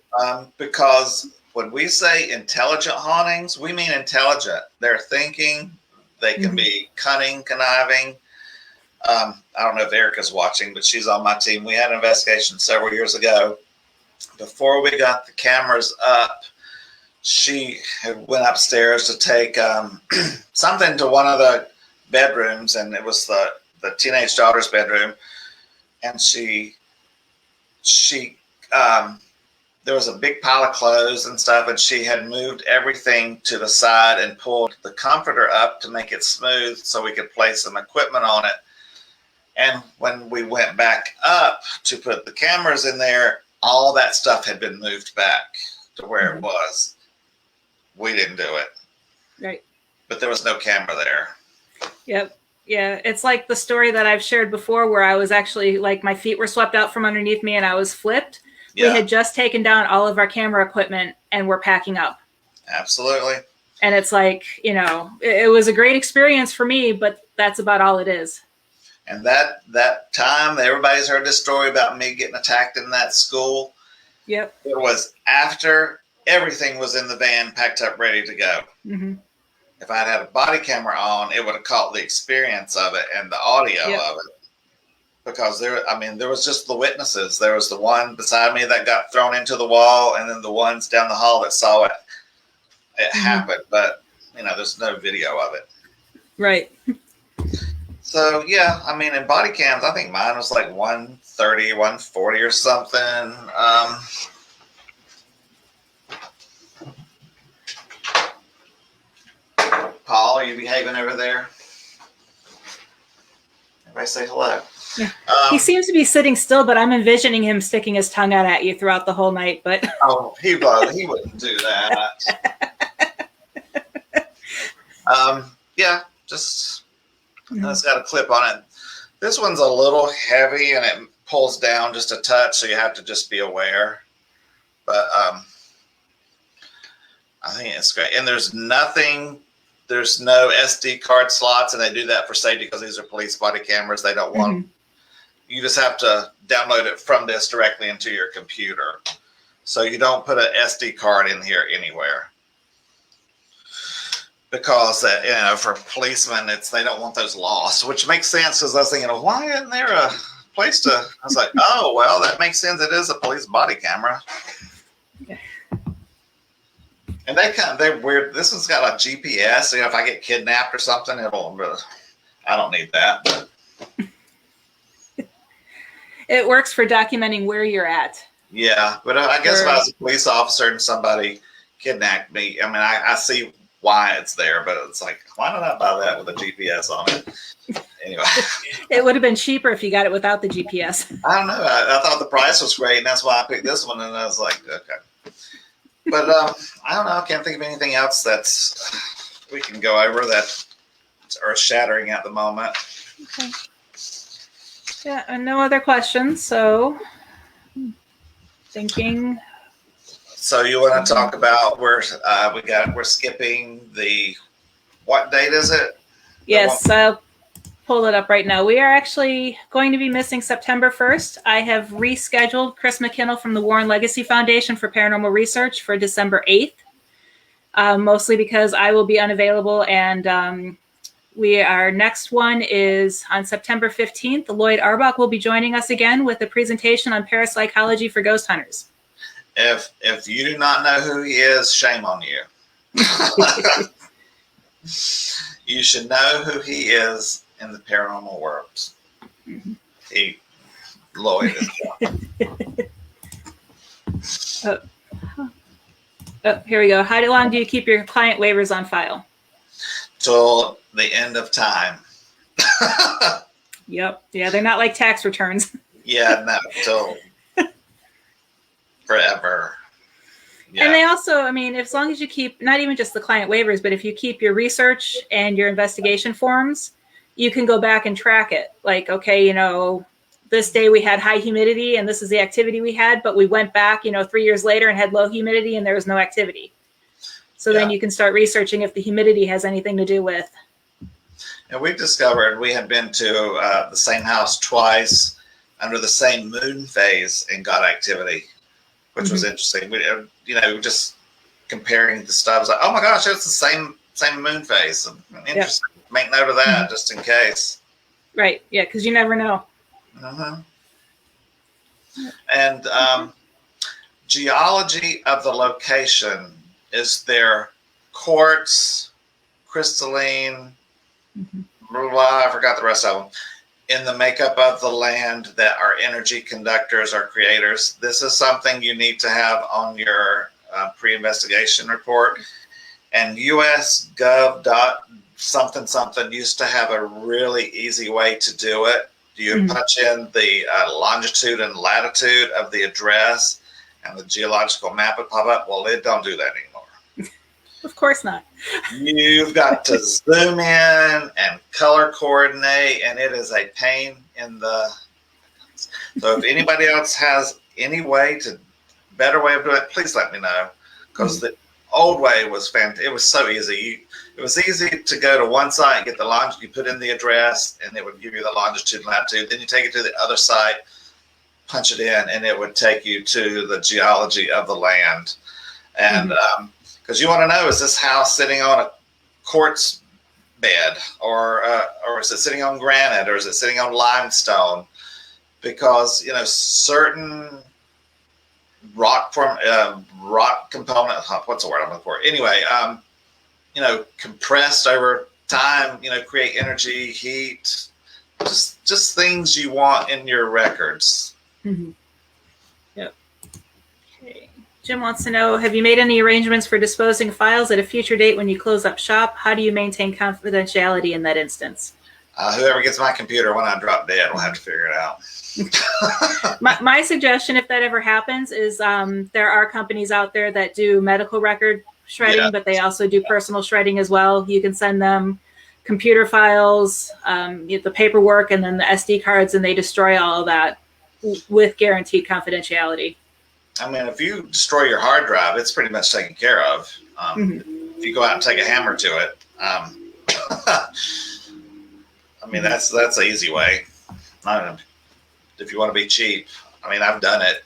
Because when we say intelligent hauntings, we mean intelligent. They're thinking. They can be cunning, conniving. I don't know if Erica's watching, but she's on my team. We had an investigation several years ago. Before we got the cameras up, she went upstairs to take something to one of the bedrooms, and it was the teenage daughter's bedroom. and she there was a big pile of clothes and stuff, and she had moved everything to the side and pulled the comforter up to make it smooth so we could place some equipment on it. And when we went back up to put the cameras in there, all that stuff had been moved back to where it was. We didn't do it. Right. But there was no camera there. Yep. Yeah. It's like the story that I've shared before where I was actually like my feet were swept out from underneath me and I was flipped. Yeah. We had just taken down all of our camera equipment and we're packing up. Absolutely. And it's like, you know, it was a great experience for me, but that's about all it is. And that time, everybody's heard this story about me getting attacked in that school. Yep. It was after everything was in the van, packed up, ready to go. Mm-hmm. If I'd had a body camera on, it would have caught the experience of it and the audio of it. Because there was just the witnesses. There was the one beside me that got thrown into the wall, and then the ones down the hall that saw it happen. But, there's no video of it. Right. So, yeah, in body cams, I think mine was like 130, 140 or something. Paul, are you behaving over there? Everybody say hello. Yeah. He seems to be sitting still, but I'm envisioning him sticking his tongue out at you throughout the whole night. But he wouldn't do that. Yeah, just it's got a clip on it. This one's a little heavy and it pulls down just a touch, so you have to just be aware. But I think it's great. And there's no SD card slots, and they do that for safety because these are police body cameras. They don't want. You just have to download it from this directly into your computer. So you don't put an SD card in here anywhere. Because for policemen, they don't want those lost, which makes sense because I was thinking, why isn't there a place to? I was like, oh well, that makes sense. It is a police body camera. Yeah. And they're weird. This one's got a GPS. If I get kidnapped or something, I don't need that. But. It works for documenting where you're at. Yeah, but I guess if I was a police officer and somebody kidnapped me, I see why it's there, but it's like, why don't I buy that with a GPS on it? Anyway. It would have been cheaper if you got it without the GPS. I don't know. I thought the price was great, and that's why I picked this one, and I was like, okay. But I don't know. I can't think of anything else we can go over that's earth-shattering at the moment. Okay. Yeah, and no other questions, so thinking. So you want to talk about we're skipping what date is it? Yes, I'll pull it up right now. We are actually going to be missing September 1st. I have rescheduled Chris McKinnell from the Warren Legacy Foundation for Paranormal Research for December 8th, mostly because I will be unavailable, and our next one is on September 15th. Lloyd Arbach will be joining us again with a presentation on parapsychology for ghost hunters. If you do not know who he is, shame on you. You should know who he is in the paranormal world. Lloyd is. Here we go. How long do you keep your client waivers on file? Till the end of time. Yep. Yeah, they're not like tax returns. Yeah, no, till forever. Yeah. And they also, as long as you keep, not even just the client waivers, but if you keep your research and your investigation forms, you can go back and track it. Like, okay, this day we had high humidity and this is the activity we had, but we went back, 3 years later and had low humidity and there was no activity. So then you can start researching if the humidity has anything to do with. And we discovered we had been to the same house twice under the same moon phase and got activity, which was interesting. We just comparing the stuff. I was like, oh my gosh, it's the same moon phase. Interesting. Yep. Make note of that just in case. Right. Yeah, because you never know. And geology of the location. Is there quartz, crystalline, blah, blah, I forgot the rest of them. in the makeup of the land that are energy conductors or creators. This is something you need to have on your pre-investigation report. And US.gov something something used to have a really easy way to do it. You punch in the longitude and latitude of the address, and the geological map would pop up. Well, it don't do that anymore. Of course not. You've got to zoom in and color coordinate, and it is a pain in the. So if anybody else has any better way of doing it, please let me know, because the old way was fantastic. It was so easy. It was easy to go to one site and get the longitude. You put in the address, and it would give you the longitude and latitude. Then you take it to the other site, punch it in, and it would take you to the geology of the land. And because you want to know, is this house sitting on a quartz bed, or is it sitting on granite, or is it sitting on limestone? Because certain rock component. What's the word I'm looking for? Anyway, compressed over time. Create energy, heat, just things you want in your records. Yep. Okay. Jim wants to know, have you made any arrangements for disposing of files at a future date when you close up shop? How do you maintain confidentiality in that instance? Whoever gets my computer when I drop dead will have to figure it out. my suggestion, if that ever happens, is there are companies out there that do medical record shredding, but they also do personal shredding as well. You can send them computer files, the paperwork, and then the SD cards, and they destroy all of that with guaranteed confidentiality. I mean, if you destroy your hard drive, it's pretty much taken care of. If you go out and take a hammer to it, I mean, that's an easy way. If you want to be cheap, I mean, I've done it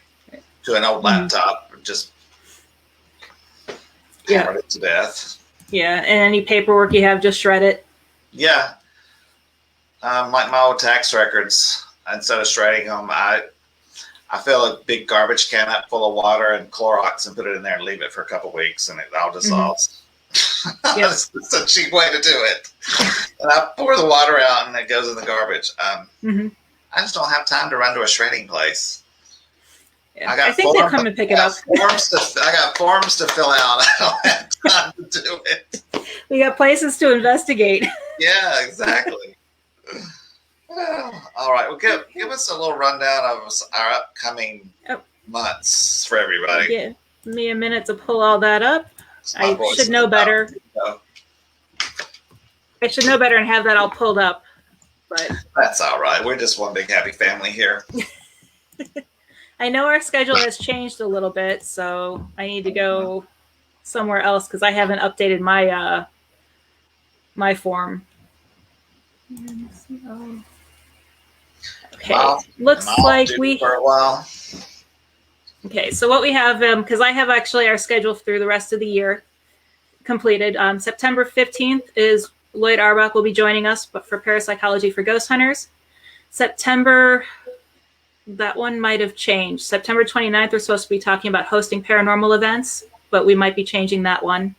to an old laptop, just hammered it to death. Yeah, and any paperwork you have, just shred it. Yeah, like my old tax records, instead of shredding them, I fill a big garbage can up full of water and Clorox and put it in there and leave it for a couple weeks, and it all dissolves. It's a cheap way to do it. And I pour the water out and it goes in the garbage. I just don't have time to run to a shredding place. Yeah. I think they come and pick it up. I got forms to fill out. I don't have time to do it. We got places to investigate. Yeah, exactly. All right. Well, give us a little rundown of our upcoming months for everybody. Give me a minute to pull all that up. I should know better. I should know better and have that all pulled up. But that's all right. We're just one big happy family here. I know our schedule has changed a little bit, so I need to go somewhere else because I haven't updated my my form. Okay, looks like we for a while. Okay, so what we have, because I have actually our schedule through the rest of the year completed. September 15th is Lloyd Arbach will be joining us, but for Parapsychology for Ghost Hunters. September, that one might have changed. September 29th, we're supposed to be talking about hosting paranormal events, but we might be changing that one.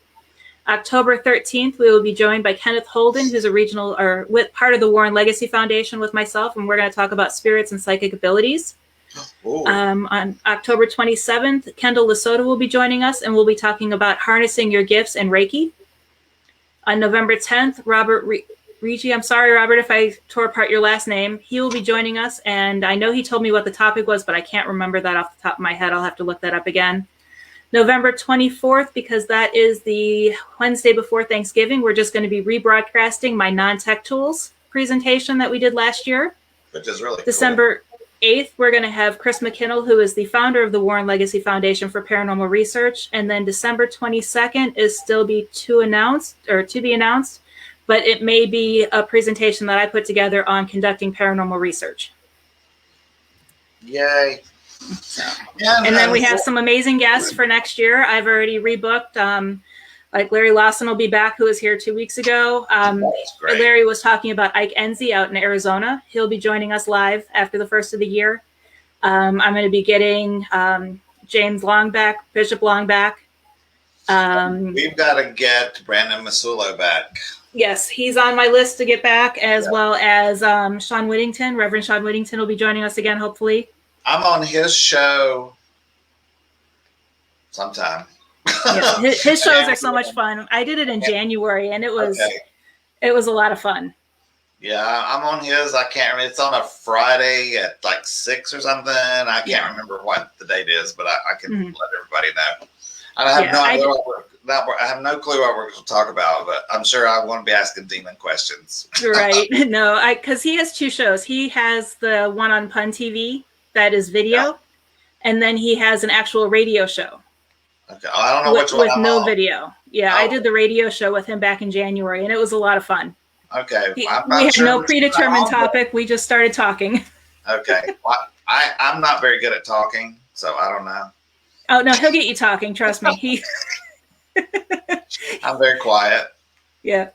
October 13th, we will be joined by Kenneth Holden, who's a regional or with part of the Warren Legacy Foundation with myself, and we're going to talk about spirits and psychic abilities. On October 27th, Kendall Lesota will be joining us, and we'll be talking about harnessing your gifts and Reiki. On November 10th, Robert Ricci, I'm sorry, Robert, if I tore apart your last name, he will be joining us, and I know he told me what the topic was, but I can't remember that off the top of my head. I'll have to look that up again. November 24th, because that is the Wednesday before Thanksgiving, we're just going to be rebroadcasting my non-tech tools presentation that we did last year. Which is really December 8th, we're going to have Chris McKinnell, who is the founder of the Warren Legacy Foundation for Paranormal Research. And then December 22nd is still to be announced, but it may be a presentation that I put together on conducting paranormal research. Yay. And then we have some amazing guests for next year. I've already rebooked. Like Larry Lawson will be back, who was here 2 weeks ago. Larry was talking about Ike Enzi out in Arizona. He'll be joining us live after the first of the year. I'm going to be getting James Longback, Bishop Longback. We've got to get Brandon Masulo back. Yes, he's on my list to get back, as Yeah. well as Sean Whittington. Reverend Sean Whittington will be joining us again, hopefully. I'm on his show sometime. Yeah, his shows And, are so much fun. I did it in January, and okay. it was a lot of fun. Yeah, I'm on his. I can't remember. It's on a Friday at like 6 or something. I can't remember what the date is, but I can let everybody know. I have no idea. I have no clue what we're going to talk about, but I'm sure I want to be asking demon questions. Right. No, because he has two shows. He has the one on Pun TV that is video, and then he has an actual radio show. Okay, I don't know which one with I'm no on. video. Yeah, I did the radio show with him back in January, and it was a lot of fun. Okay, we had no predetermined topic. We just started talking. Okay, well, I'm not very good at talking, so I don't know. Oh no, he'll get you talking. Trust me. I'm very quiet. Yeah.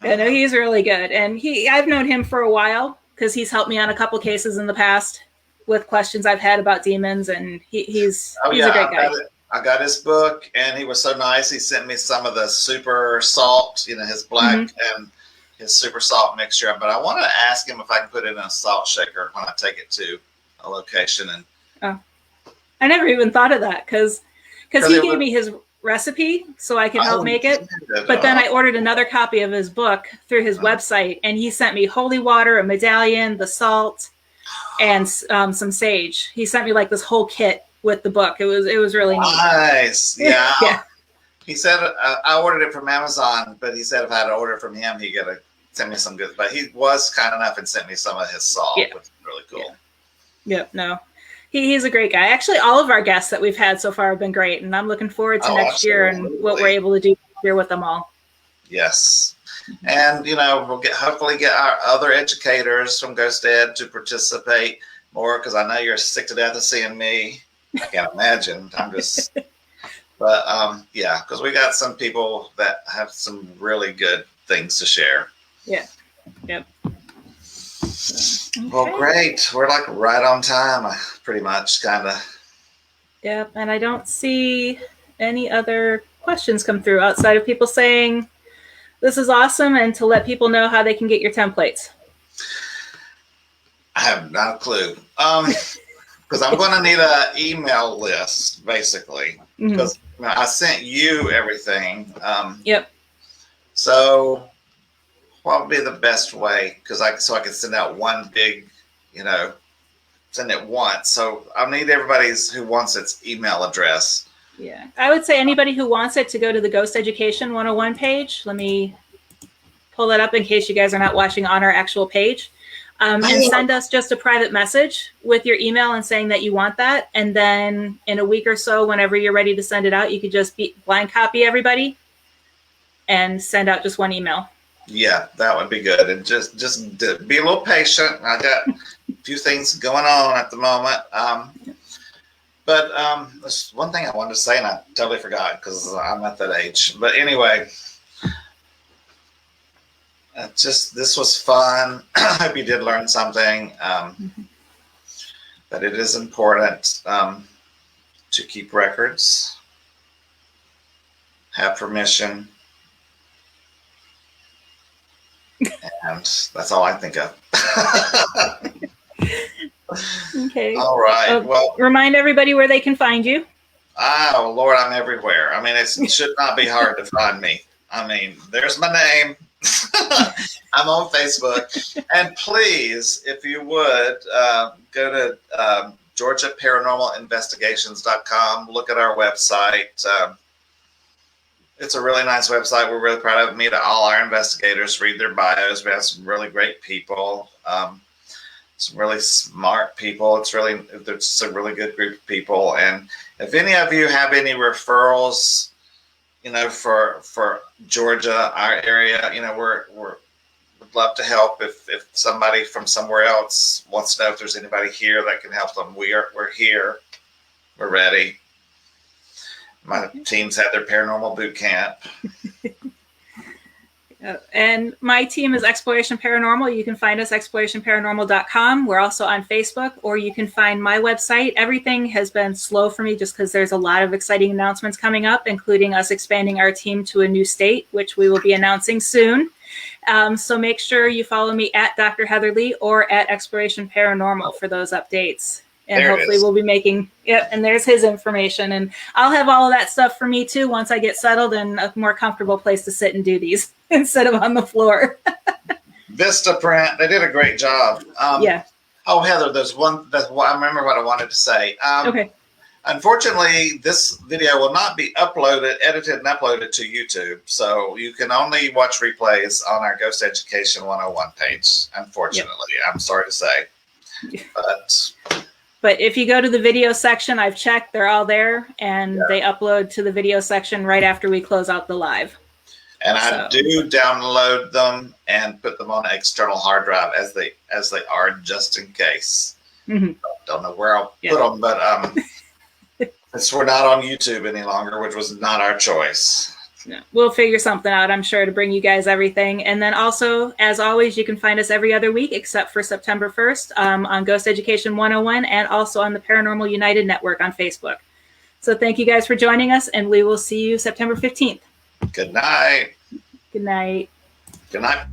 Yeah, no, he's really good, and I've known him for a while because he's helped me on a couple cases in the past with questions I've had about demons, and he's a great guy. I got his book, and he was so nice. He sent me some of the super salt, his black and his super salt mixture. But I wanted to ask him if I can put it in a salt shaker when I take it to a location. And I never even thought of that because he gave me his recipe so I could help make it. But then I ordered another copy of his book through his website, and he sent me holy water, a medallion, the salt, and some sage. He sent me like this whole kit with the book. It was really neat. Nice. Yeah. Yeah. He said I ordered it from Amazon, but he said if I had to order it from him, he'd send me some good. But he was kind enough and sent me some of his salt, which is really cool. Yep. No. He's a great guy. Actually, all of our guests that we've had so far have been great, and I'm looking forward to next year and what we're able to do here with them all. Yes. And, we'll hopefully get our other educators from Ghost Ed to participate more, because I know you're sick to death of seeing me. I can't imagine. But because we got some people that have some really good things to share. Yeah. Yep. Okay. Well, great. We're like right on time, pretty much, kind of. Yep. And I don't see any other questions come through outside of people saying this is awesome and to let people know how they can get your templates. I have not a clue. Because I'm going to need an email list, basically. Because I sent you everything. Yep. So what would be the best way? Because so I can send out one big, send it once. So I'll need everybody's who wants its email address. Yeah. I would say anybody who wants it to go to the Ghost Education 101 page. Let me pull that up in case you guys are not watching on our actual page. And send us just a private message with your email and saying that you want that. And then in a week or so, whenever you're ready to send it out, you could just blind copy everybody and send out just one email. Yeah, that would be good. And just be a little patient. I got a few things going on at the moment. But there's one thing I wanted to say, and I totally forgot because I'm at that age. But anyway, this was fun. I hope you did learn something. But it is important to keep records, have permission, and that's all I think of. Okay. All right. Well, remind everybody where they can find you. Oh, Lord, I'm everywhere. I mean, it should not be hard to find me. I mean, there's my name. I'm on Facebook. And please, if you would, go to GeorgiaParanormalInvestigations.com. Look at our website. It's a really nice website. We're really proud of it. Meet all our investigators, read their bios. We have some really great people, some really smart people. It's a really good group of people. And if any of you have any referrals, for Georgia, our area, we'd love to help. If somebody from somewhere else wants to know if there's anybody here that can help them, we're here. We're ready. My teams had their paranormal boot camp. And my team is Exploration Paranormal. You can find us explorationparanormal.com. We're also on Facebook, or you can find my website. Everything has been slow for me just because there's a lot of exciting announcements coming up, including us expanding our team to a new state, which we will be announcing soon. So make sure you follow me at Dr. Heatherly or at Exploration Paranormal for those updates. And There it hopefully is. we'll be making, yep, and there's his information. And I'll have all of that stuff for me too once I get settled and a more comfortable place to sit and do these instead of on the floor. Vistaprint, they did a great job. Yeah. Oh, Heather, I remember what I wanted to say. Okay. Unfortunately, this video will not be edited and uploaded to YouTube. So you can only watch replays on our Ghost Education 101 page. Unfortunately, yep. I'm sorry to say. But if you go to the video section, I've checked, they're all there, and they upload to the video section right after we close out the live. And I do download them and put them on an external hard drive as they are, just in case. Mm-hmm. Don't know where I'll put them, but since we're not on YouTube any longer, which was not our choice. No, we'll figure something out, I'm sure, to bring you guys everything. And then also, as always, you can find us every other week except for September 1st on Ghost Education 101 and also on the Paranormal United Network on Facebook. So thank you guys for joining us, and we will see you September 15th. Good night. Good night. Good night.